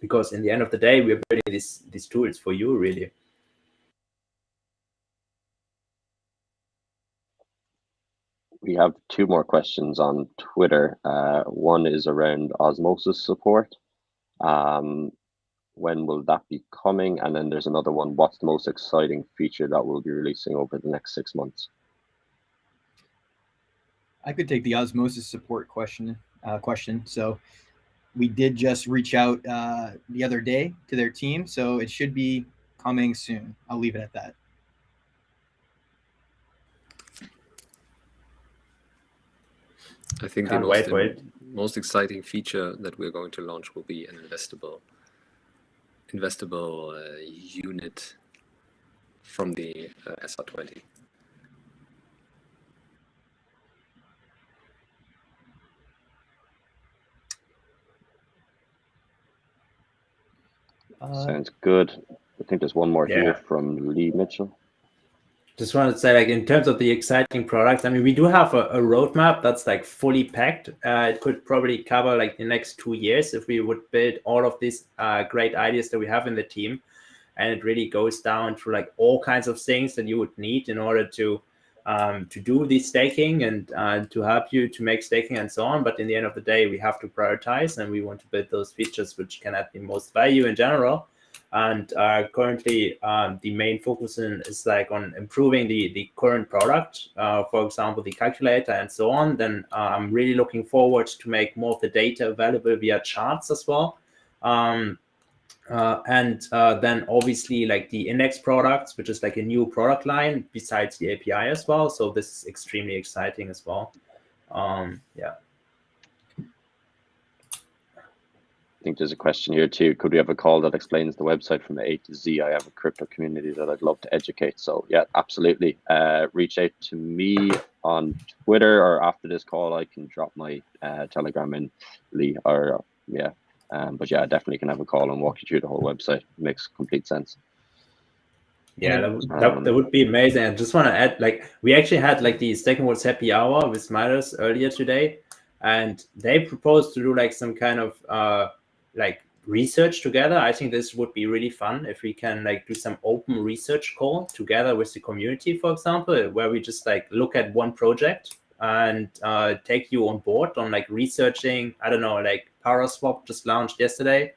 because in the end of the day, we are building these tools for you, really. We have two more questions on Twitter. One is around osmosis support. When will that be coming? And then there's another one, what's the most exciting feature that we'll be releasing over the next 6 months? I could take the osmosis support question. So we did just reach out the other day to their team, so it should be coming soon. I'll leave it at that. I think the most exciting feature that we're going to launch will be an investable unit from the SR20. Sounds good. I think there's one more here from Lee Mitchell. Just wanted to say, like, in terms of the exciting products, I mean, we do have a roadmap that's like fully packed. It could probably cover like the next 2 years if we would build all of these great ideas that we have in the team. And it really goes down to like all kinds of things that you would need in order to do the staking and to help you to make staking and so on. But in the end of the day, we have to prioritize, and we want to build those features which can add the most value in general. And currently, the main focus is like on improving the current product, for example, the calculator and so on. Then I'm really looking forward to make more of the data available via charts as well. And then obviously like the index products, which is like a new product line besides the API as well. So this is extremely exciting as well. Yeah. I think there's a question here too. Could we have a call that explains the website from A to Z? I have a crypto community that I'd love to educate. So yeah, absolutely. Reach out to me on Twitter, or after this call, I can drop my Telegram in, Lee, or yeah. But yeah, I definitely can have a call and walk you through the whole website. It makes complete sense. Yeah, that would be amazing. I just want to add, like, we actually had like the Staking Wars happy hour with Midas earlier today, and they proposed to do like some kind of like research together. I think this would be really fun if we can like do some open research call together with the community, for example, where we just like look at one project and take you on board on like researching. I don't know, like Paraswap just launched yesterday.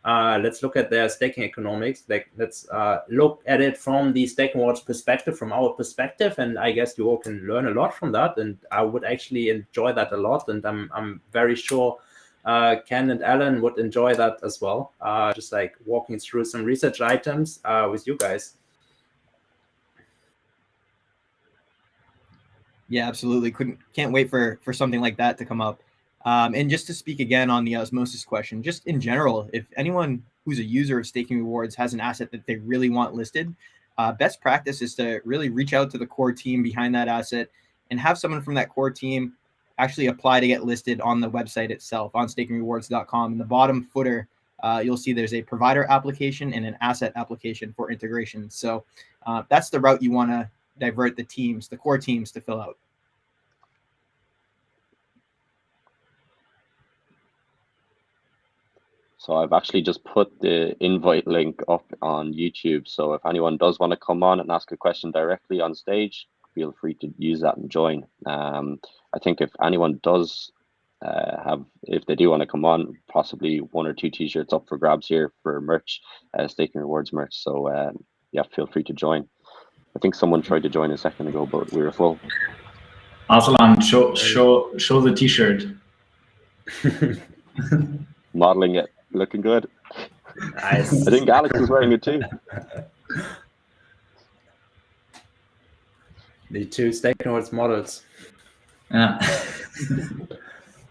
Let's look at their staking economics. Like, let's look at it from the staking rewards perspective, from our perspective, and I guess you all can learn a lot from that. And I would actually enjoy that a lot, and I'm very sure Ken and Alan would enjoy that as well. Just like walking through some research items with you guys. Yeah, absolutely. Can't wait for something like that to come up. And just to speak again on the osmosis question, just in general, if anyone who's a user of staking rewards has an asset that they really want listed, best practice is to really reach out to the core team behind that asset and have someone from that core team actually apply to get listed on the website itself, on stakingrewards.com. In the bottom footer, you'll see there's a provider application and an asset application for integration. So that's the route you want to divert the teams, the core teams, to fill out. So I've actually just put the invite link up on YouTube. So if anyone does want to come on and ask a question directly on stage, feel free to use that and join. I think if anyone does if they do want to come on, possibly 1 or 2 t-shirts up for grabs here for merch, staking rewards merch. So yeah, feel free to join. I think someone tried to join a second ago, but we were full. Arsalan, show the t-shirt. Modeling it, looking good. Nice. I think Alex is wearing it too. The 2 staking rewards models. Yeah.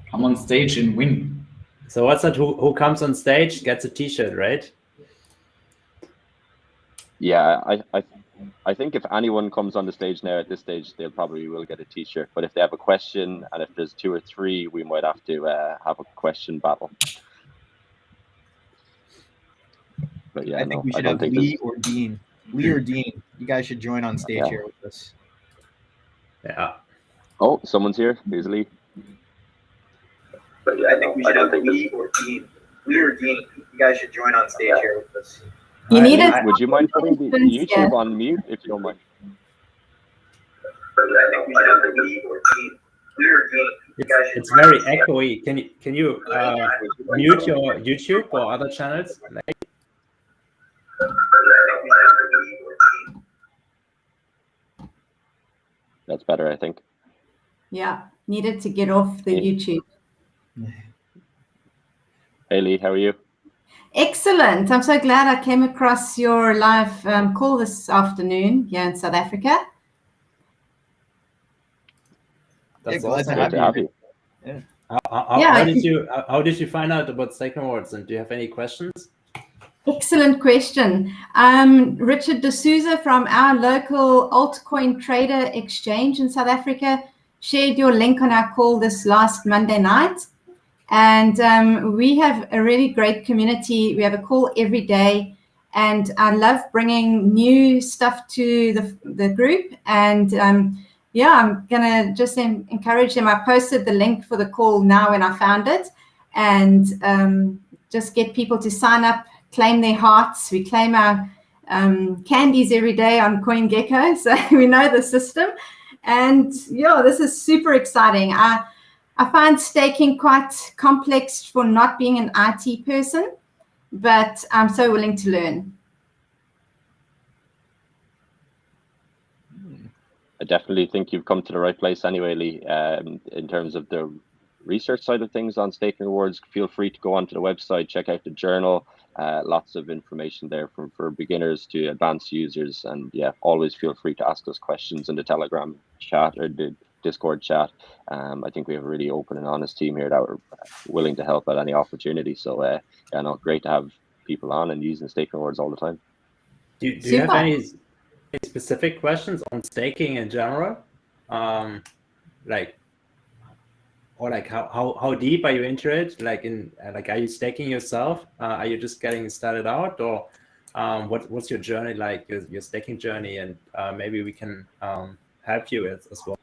Come on stage and win. So what's that? Who comes on stage gets a t-shirt, right? Yeah, I think if anyone comes on the stage now at this stage, they'll probably will get a t-shirt. But if they have a question, and if there's 2 or 3, we might have to have a question battle. But yeah, I think we should have Lee or Dean. Lee or Dean, you guys should join on stage here with us. Yeah. Oh, someone's here. Here's Lee. But I think we should have Lee or Dean. Lee or Dean, you guys should join on stage here with us. You need it. Would you mind putting the YouTube on mute if you don't mind? I think we should have Lee or Dean. Lee or Dean. It's very echoey. Can you mute your YouTube or other channels? That's better, I think. Yeah, needed to get off the YouTube. Hey Lee, how are you? Excellent. I'm so glad I came across your live call this afternoon here in South Africa. That's glad awesome. to have you. Yeah. Yeah. How did you find out about staking rewards, and do you have any questions? Excellent question. Richard D'Souza from our local altcoin trader exchange in South Africa shared your link on our call this last Monday night. And we have a really great community. We have a call every day. And I love bringing new stuff to the group. And yeah, I'm going to just encourage them. I posted the link for the call now when I found it. And just get people to sign up, claim their hearts. We claim our candies every day on CoinGecko, so we know the system. And yeah, this is super exciting. I find staking quite complex for not being an IT person, but I'm so willing to learn. I definitely think you've come to the right place anyway, Lee. In terms of the research side of things on staking rewards, feel free to go onto the website, check out the journal. Lots of information there for beginners to advanced users. And yeah, always feel free to ask us questions in the Telegram chat or the Discord chat. I think we have a really open and honest team here that are willing to help at any opportunity. So yeah, no, great to have people on and using staking rewards all the time. Do you have any specific questions on staking in general? Like how deep are you into it? Like are you staking yourself? Are you just getting started out, or what's your journey like, your staking journey, and maybe we can help you as well.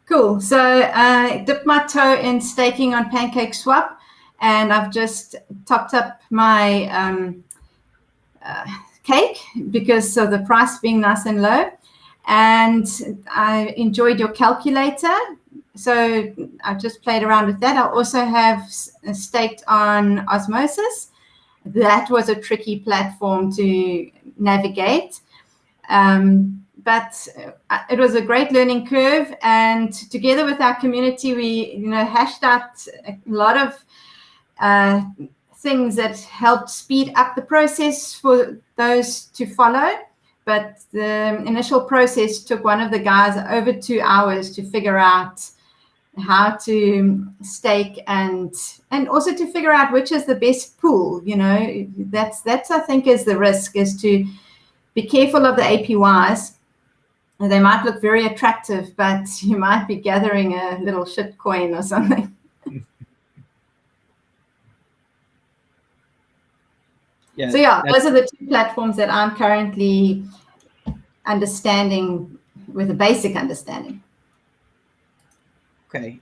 Cool. So I dipped my toe in staking on PancakeSwap, and I've just topped up my cake because of the price being nice and low. And I enjoyed your calculator, so I've just played around with that. I also have staked on Osmosis. That was a tricky platform to navigate, but it was a great learning curve. And together with our community, we hashed out a lot of things that helped speed up the process for those to follow. But the initial process took one of the guys over 2 hours to figure out how to stake and also to figure out which is the best pool. That's I think is the risk, is to be careful of the APYs. They might look very attractive, but you might be gathering a little shit coin or something. Yeah, so those are the two platforms that I'm currently understanding with a basic understanding. Okay,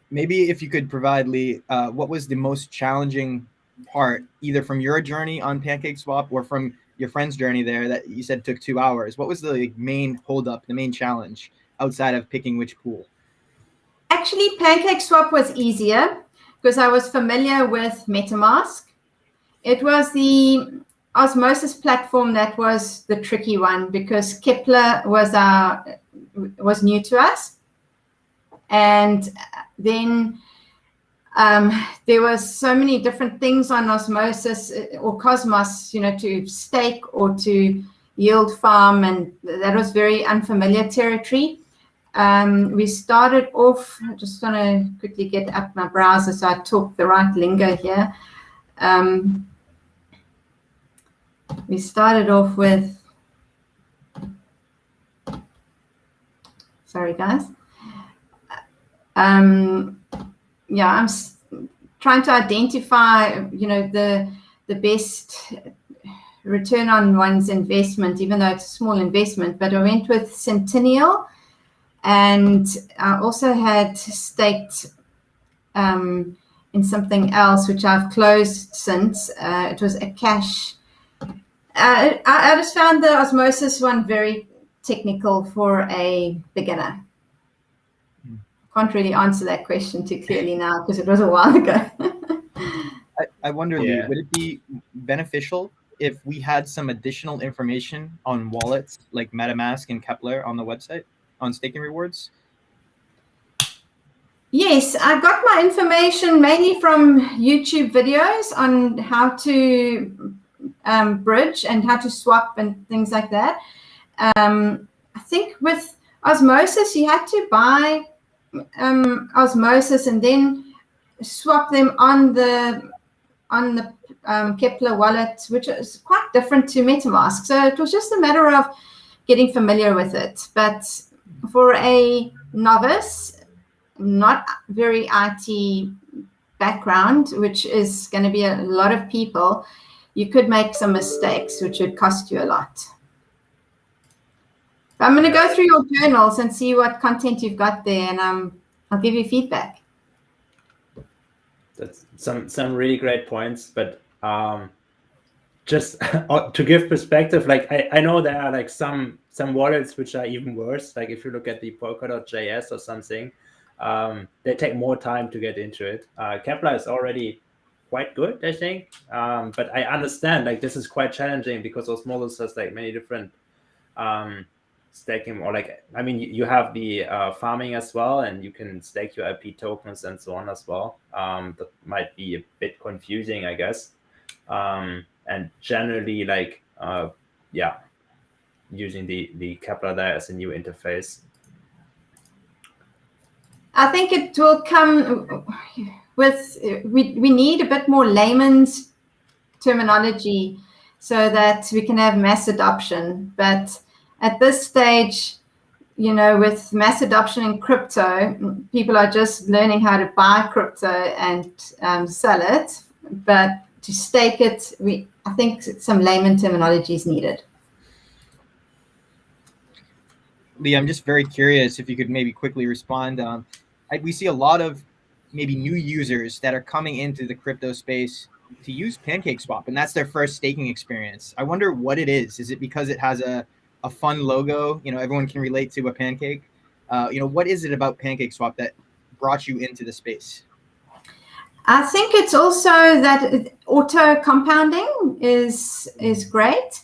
maybe if you could provide, Lee, what was the most challenging part, either from your journey on PancakeSwap or from your friend's journey there that you said took 2 hours? What was the main holdup, the main challenge outside of picking which pool? Actually, PancakeSwap was easier because I was familiar with MetaMask. It was the Osmosis platform that was the tricky one, because Kepler was new to us. And then there was so many different things on Osmosis or Cosmos, to stake or to yield farm, and that was very unfamiliar territory. We started off, I just want to quickly get up my browser so I talk the right lingo here. We started off with, sorry guys. I'm trying to identify, the best return on one's investment, even though it's a small investment. But I went with Centennial, and I also had staked in something else, which I've closed since. It was a cash. I just found the Osmosis one very technical for a beginner. Can't really answer that question too clearly now because it was a while ago. I wonder, Lee, would it be beneficial if we had some additional information on wallets like MetaMask and Kepler on the website on Staking Rewards? Yes, I got my information mainly from YouTube videos on how to bridge and how to swap and things like that. I think with Osmosis, you had to buy Osmosis and then swap them on the Kepler wallet, which is quite different to MetaMask. So it was just a matter of getting familiar with it. But for a novice, not very IT background, which is going to be a lot of people, you could make some mistakes, which would cost you a lot. I'm going to go through your journals and see what content you've got there, and I'll give you feedback. That's some really great points, but just to give perspective, like I know there are like some wallets which are even worse. Like if you look at the Polkadot.js or something, they take more time to get into it. Kepler is already quite good, I think, but I understand like this is quite challenging because Osmosis has like many different staking, or like, I mean, you have the farming as well, and you can stake your IP tokens and so on as well. That might be a bit confusing, I guess. And generally, like, using the Kepler there as a new interface. I think it will come with, we need a bit more layman's terminology so that we can have mass adoption. But at this stage, with mass adoption in crypto, people are just learning how to buy crypto and sell it. But to stake it, I think some layman terminology is needed. Lee, I'm just very curious if you could maybe quickly respond. We see a lot of maybe new users that are coming into the crypto space to use PancakeSwap, and that's their first staking experience. I wonder what it is. Is it because it has a fun logo? You know, everyone can relate to a pancake. You know, what is it about PancakeSwap that brought you into the space? I think it's also that auto compounding is great.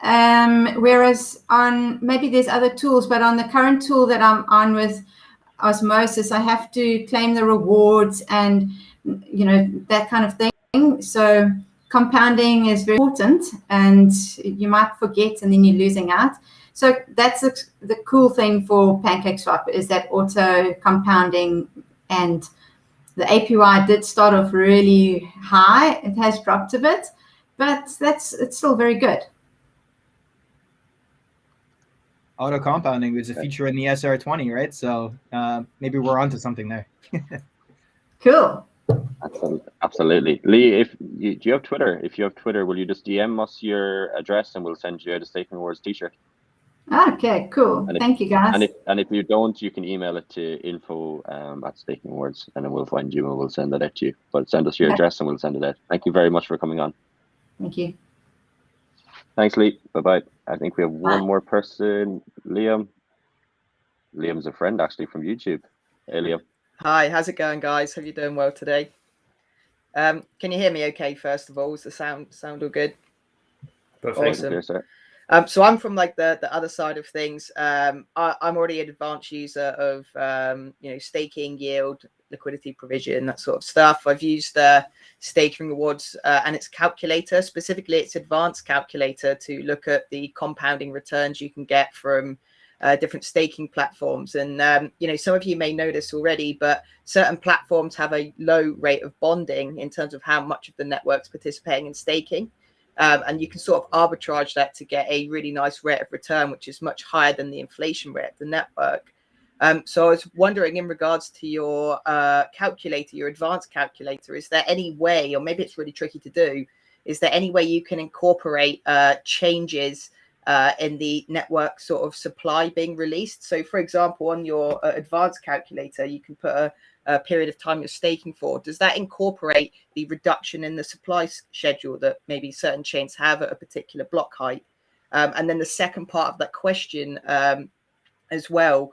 Whereas on maybe there's other tools, but on the current tool that I'm on with Osmosis, I have to claim the rewards and, you know, that kind of thing. So compounding is very important, and you might forget and then you're losing out. So that's the cool thing for PancakeSwap, is that auto compounding, and the APY did start off really high. It has dropped a bit, but it's still very good. Auto compounding is a feature in the SR20, right? So maybe we're onto something there. Cool. Absolutely. Lee, do you have Twitter? If you have Twitter, will you just DM us your address and we'll send you out a Staking Rewards t-shirt? Okay, cool. Thank you, guys. And if you don't, you can email it to info@Staking Rewards, and then we'll find you and we'll send it out to you. But send us your address and we'll send it out. Thank you very much for coming on. Thank you. Thanks, Lee. Bye-bye. I think we have one more person, Liam. Liam's a friend, actually, from YouTube. Hey, Liam. Hi, how's it going, guys? Hope you're doing well today. Can you hear me okay, first of all? Is the sound all good? Perfect. Awesome. Clear, sir. So I'm from like the other side of things. I'm already an advanced user of you know, staking, yield, liquidity provision, that sort of stuff. I've used Staking Rewards and its calculator, specifically its advanced calculator, to look at the compounding returns you can get from different staking platforms. And you know, some of you may know this already, but certain platforms have a low rate of bonding in terms of how much of the network's participating in staking. And you can sort of arbitrage that to get a really nice rate of return, which is much higher than the inflation rate of the network. So I was wondering, in regards to your calculator, your advanced calculator, is there any way, or maybe it's really tricky to do, is there any way you can incorporate changes in the network sort of supply being released? So, for example, on your advanced calculator, you can put a period of time you're staking for. Does that incorporate the reduction in the supply schedule that maybe certain chains have at a particular block height? And then the second part of that question as well,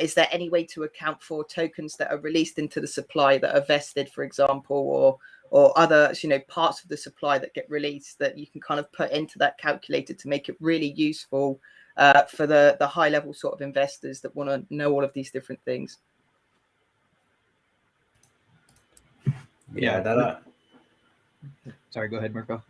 is there any way to account for tokens that are released into the supply that are vested, for example, or other, you know, parts of the supply that get released that you can kind of put into that calculator to make it really useful for the high level sort of investors that want to know all of these different things? Yeah, Sorry, go ahead, Mirko.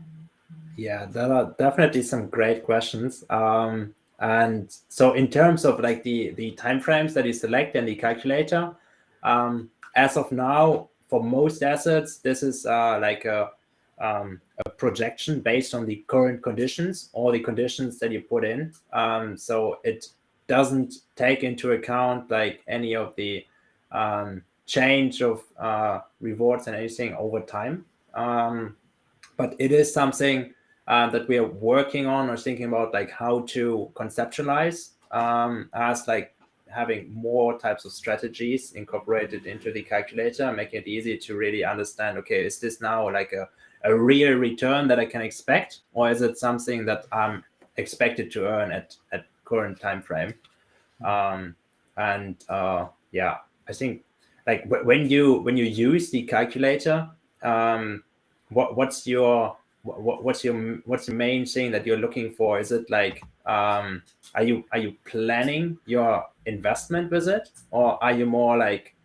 Yeah, there are definitely some great questions. And so in terms of like the timeframes that you select in the calculator, as of now, for most assets, this is like a projection based on the current conditions or the conditions that you put in. So it doesn't take into account like any of the change of rewards and anything over time. But it is something that we are working on or thinking about, like how to conceptualize as like having more types of strategies incorporated into the calculator, making it easy to really understand, okay, is this now like a real return that I can expect, or is it something that I'm expected to earn at current time frame? Yeah, I think like when you use the calculator, what's the main thing that you're looking for? Is it like are you planning your investment with it, or are you more like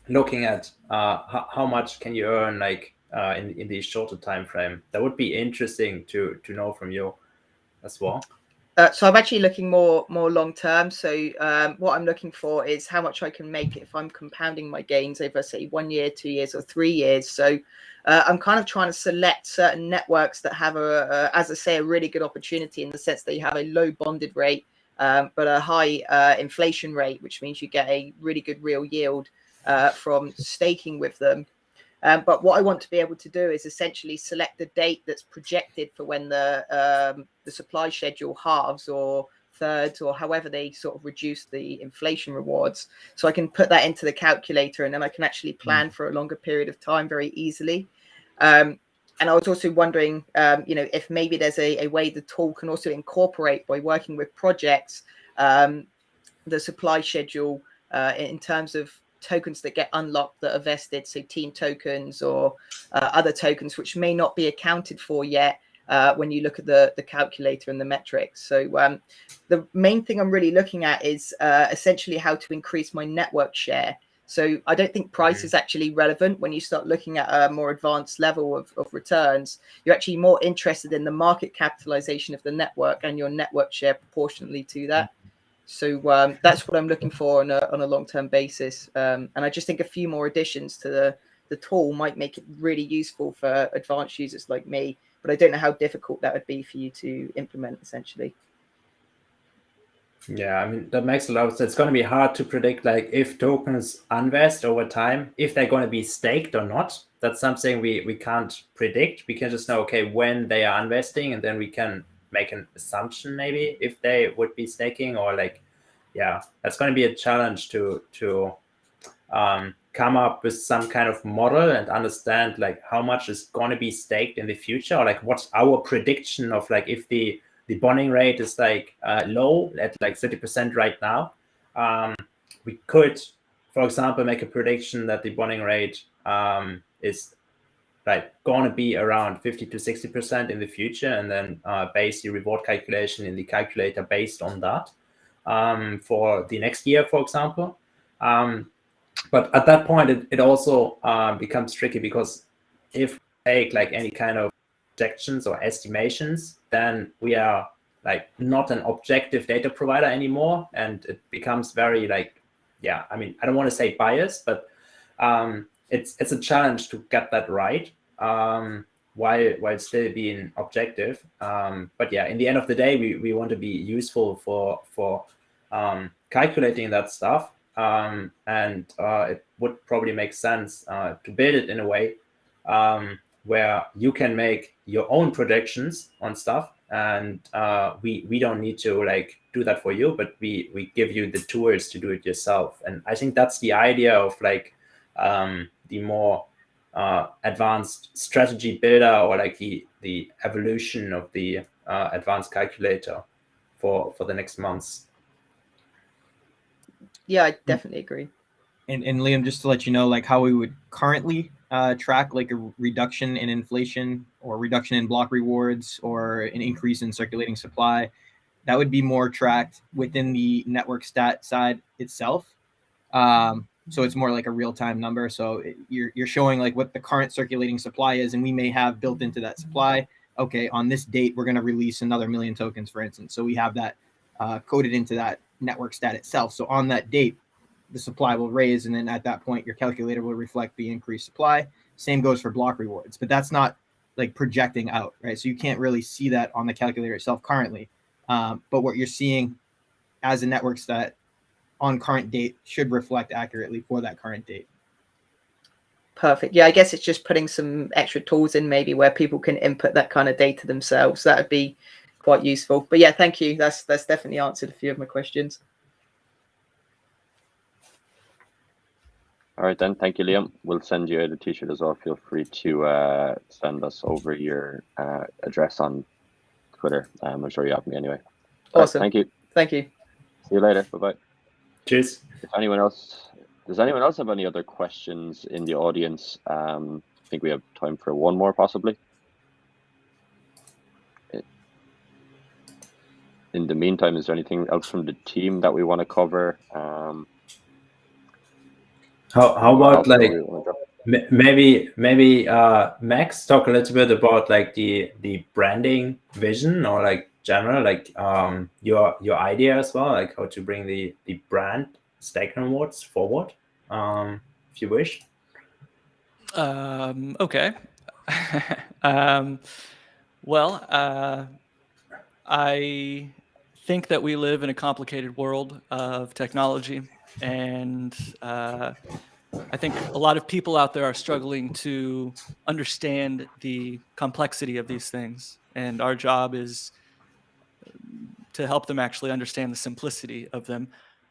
looking at how much can you earn like in the shorter time frame? That would be interesting to know from you as well. So I'm actually looking more long term. So what I'm looking for is how much I can make if I'm compounding my gains over, say, 1 year, 2 years, or 3 years. So I'm kind of trying to select certain networks that have as I say, a really good opportunity in the sense that you have a low bonded rate, but a high inflation rate, which means you get a really good real yield from staking with them. But what I want to be able to do is essentially select the date that's projected for when the supply schedule halves, or thirds, or however they sort of reduce the inflation rewards. So I can put that into the calculator, and then I can actually plan for a longer period of time very easily. And I was also wondering, if maybe there's a way the tool can also incorporate, by working with projects, the supply schedule in terms of tokens that get unlocked that are vested, so team tokens or other tokens which may not be accounted for yet when you look at the calculator and the metrics. So the main thing I'm really looking at is essentially how to increase my network share. So I don't think price is actually relevant when you start looking at a more advanced level of returns. You're actually more interested in the market capitalization of the network and your network share proportionately to that. So that's what I'm looking for on a long-term basis. And I just think a few more additions to the tool might make it really useful for advanced users like me. But I don't know how difficult that would be for you to implement, essentially. Yeah, I mean, that makes a lot of sense. It's going to be hard to predict, like, if tokens unvest over time, if they're going to be staked or not. That's something we can't predict. We can just know, okay, when they are unvesting, and then we can make an assumption maybe if they would be staking, or like, yeah, that's going to be a challenge to come up with some kind of model and understand like how much is going to be staked in the future, or like what's our prediction of like if the bonding rate is like low at like 30% right now. We could, for example, make a prediction that the bonding rate is like going to be around 50 to 60% in the future, and then base the reward calculation in the calculator based on that for the next year, for example. But at that point, it also becomes tricky, because if we take like any kind of projections or estimations, then we are like not an objective data provider anymore, and it becomes very like, yeah, I mean, I don't want to say biased, but it's a challenge to get that right while still being objective. But yeah, in the end of the day, we want to be useful for calculating that stuff. And it would probably make sense to build it in a way where you can make your own predictions on stuff, and we don't need to like do that for you, but we give you the tools to do it yourself. And I think that's the idea of like the more advanced strategy builder, or like the evolution of the advanced calculator for the next months. Yeah, I definitely agree. And Liam, just to let you know, like how we would currently track like a reduction in inflation or reduction in block rewards or an increase in circulating supply, that would be more tracked within the network stat side itself. So it's more like a real-time number. So you're showing like what the current circulating supply is, and we may have built into that supply, okay, on this date, we're going to release another 1 million tokens, for instance. So we have that coded into that network stat itself. So on that date, the supply will raise, and then at that point, your calculator will reflect the increased supply. Same goes for block rewards, but that's not like projecting out, right? So you can't really see that on the calculator itself currently. But what you're seeing as a network stat on current date should reflect accurately for that current date. Perfect. Yeah, I guess it's just putting some extra tools in maybe where people can input that kind of data themselves. That would be quite useful. But yeah, thank you. That's definitely answered a few of my questions. All right, then. Thank you, Liam. We'll send you out a t-shirt as well. Feel free to send us over your address on Twitter. I'm sure you have me anyway. Awesome. Right, thank you. Thank you. See you later. Bye-bye. Cheers. Does anyone else have any other questions in the audience? I think we have time for one more, possibly. In the meantime, is there anything else from the team that we want to cover? How about like maybe Max talk a little bit about like the branding vision, or like general like your idea as well, like how to bring the brand stake rewards forward, if you wish. Okay. Well, I think that we live in a complicated world of technology, and I think a lot of people out there are struggling to understand the complexity of these things. And our job is to help them actually understand the simplicity of them.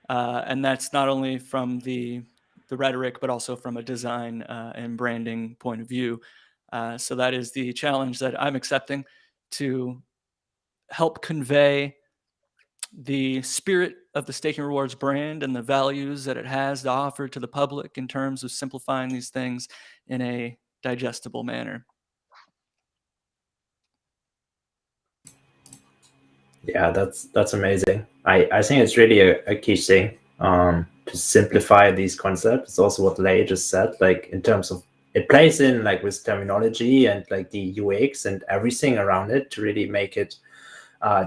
And that's not only from the rhetoric, but also from a design and branding point of view. So that is the challenge that I'm accepting, to help convey the spirit of the Staking Rewards brand and the values that it has to offer to the public in terms of simplifying these things in a digestible manner. Yeah, that's amazing. I think it's really a key thing to simplify these concepts. It's also what Lei just said, like in terms of it plays in like with terminology and like the UX and everything around it to really make it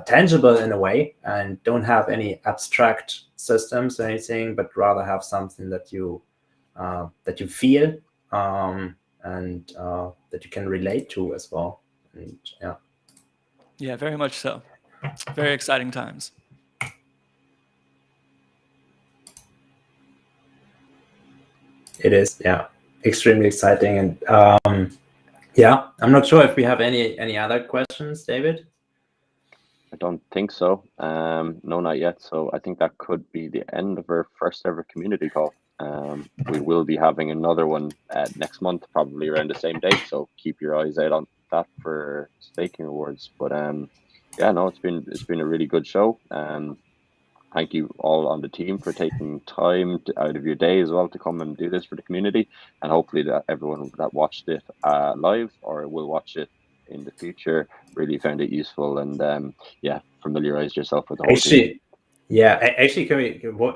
tangible in a way, and don't have any abstract systems or anything, but rather have something that you feel and that you can relate to as well. And Yeah, very much so. Very exciting times. It is, yeah, extremely exciting. And yeah, I'm not sure if we have any other questions, David. I don't think so. No, not yet. So I think that could be the end of our first ever community call. We will be having another one next month, probably around the same date. So keep your eyes out on that for Staking Rewards. But yeah, no, it's been a really good show. Thank you all on the team for taking time out of your day as well to come and do this for the community. And hopefully that everyone that watched it live or will watch it in the future really found it useful, and yeah, familiarized yourself with the whole team. Yeah, actually,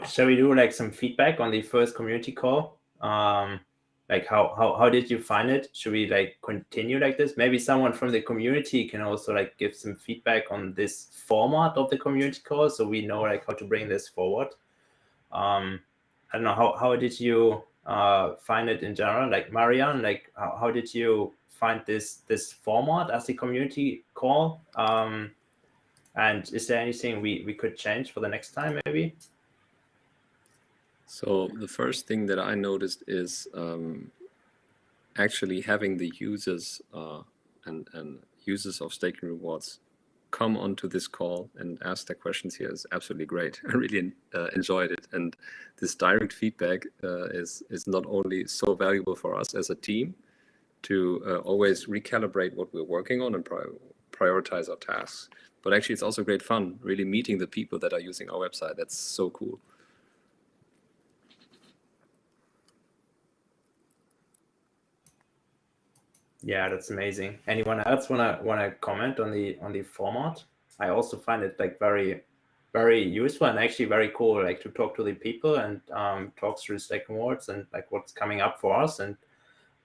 shall we do like some feedback on the first community call? Like how did you find it? Should we like continue like this? Maybe someone from the community can also like give some feedback on this format of the community call, so we know like how to bring this forward. I don't know, how did you find it in general? Like Marian, like how did you find this format as a community call? And is there anything we could change for the next time, maybe? So the first thing that I noticed is actually having the users and users of Staking Rewards come onto this call and ask their questions here is absolutely great. I really enjoyed it, and this direct feedback is not only so valuable for us as a team to always recalibrate what we're working on and prioritize our tasks, but actually it's also great fun really meeting the people that are using our website. That's so cool. Yeah, that's amazing. Anyone else wanna comment on the format? I also find it like very, very useful and actually very cool, like to talk to the people and talk through Staking Rewards and like what's coming up for us. And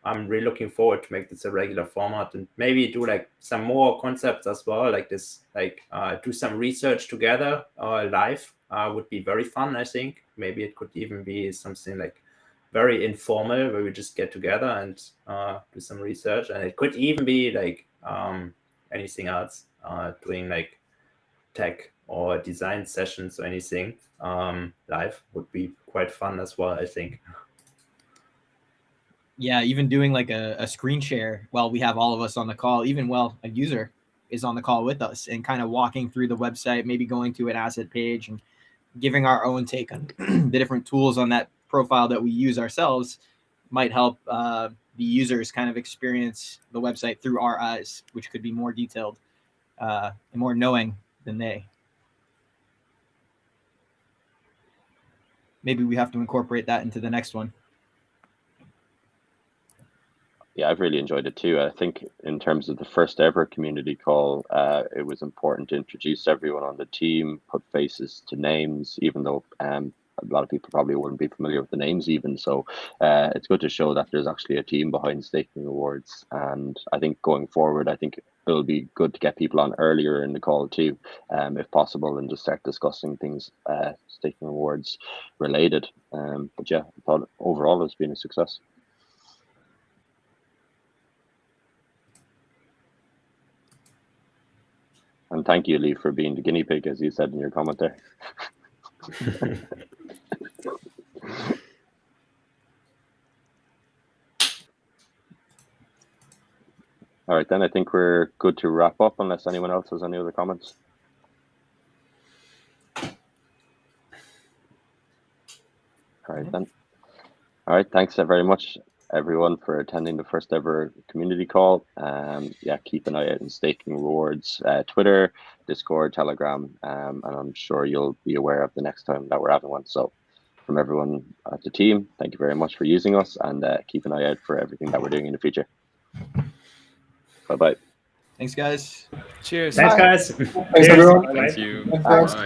I'm really looking forward to make this a regular format and maybe do like some more concepts as well, like this, like do some research together live would be very fun, I think. Maybe it could even be something like very informal where we just get together and do some research. And it could even be like anything else, doing like tech or design sessions or anything live would be quite fun as well, I think. Yeah, even doing like a screen share while we have all of us on the call, even while a user is on the call with us, and kind of walking through the website, maybe going to an asset page and giving our own take on the different tools on that profile that we use ourselves might help the users kind of experience the website through our eyes, which could be more detailed and more knowing than they. Maybe we have to incorporate that into the next one. Yeah, I've really enjoyed it too. I think in terms of the first ever community call, it was important to introduce everyone on the team, put faces to names, even though a lot of people probably wouldn't be familiar with the names even. So it's good to show that there's actually a team behind Staking Rewards. And I think going forward, I think it'll be good to get people on earlier in the call too, if possible, and just start discussing things Staking Rewards related. But yeah, I thought overall it's been a success. And thank you, Lee, for being the guinea pig, as you said in your comment there. All right, then I think we're good to wrap up unless anyone else has any other comments. All right then. All right, thanks very much, everyone, for attending the first ever community call. Yeah, keep an eye out on Staking Rewards, Twitter, Discord, Telegram, and I'm sure you'll be aware of the next time that we're having one. So from everyone at the team, thank you very much for using us, and keep an eye out for everything that we're doing in the future. Bye-bye. Thanks, guys. Cheers. Thanks, guys. Thanks, everyone. Thank you. Thanks. Bye.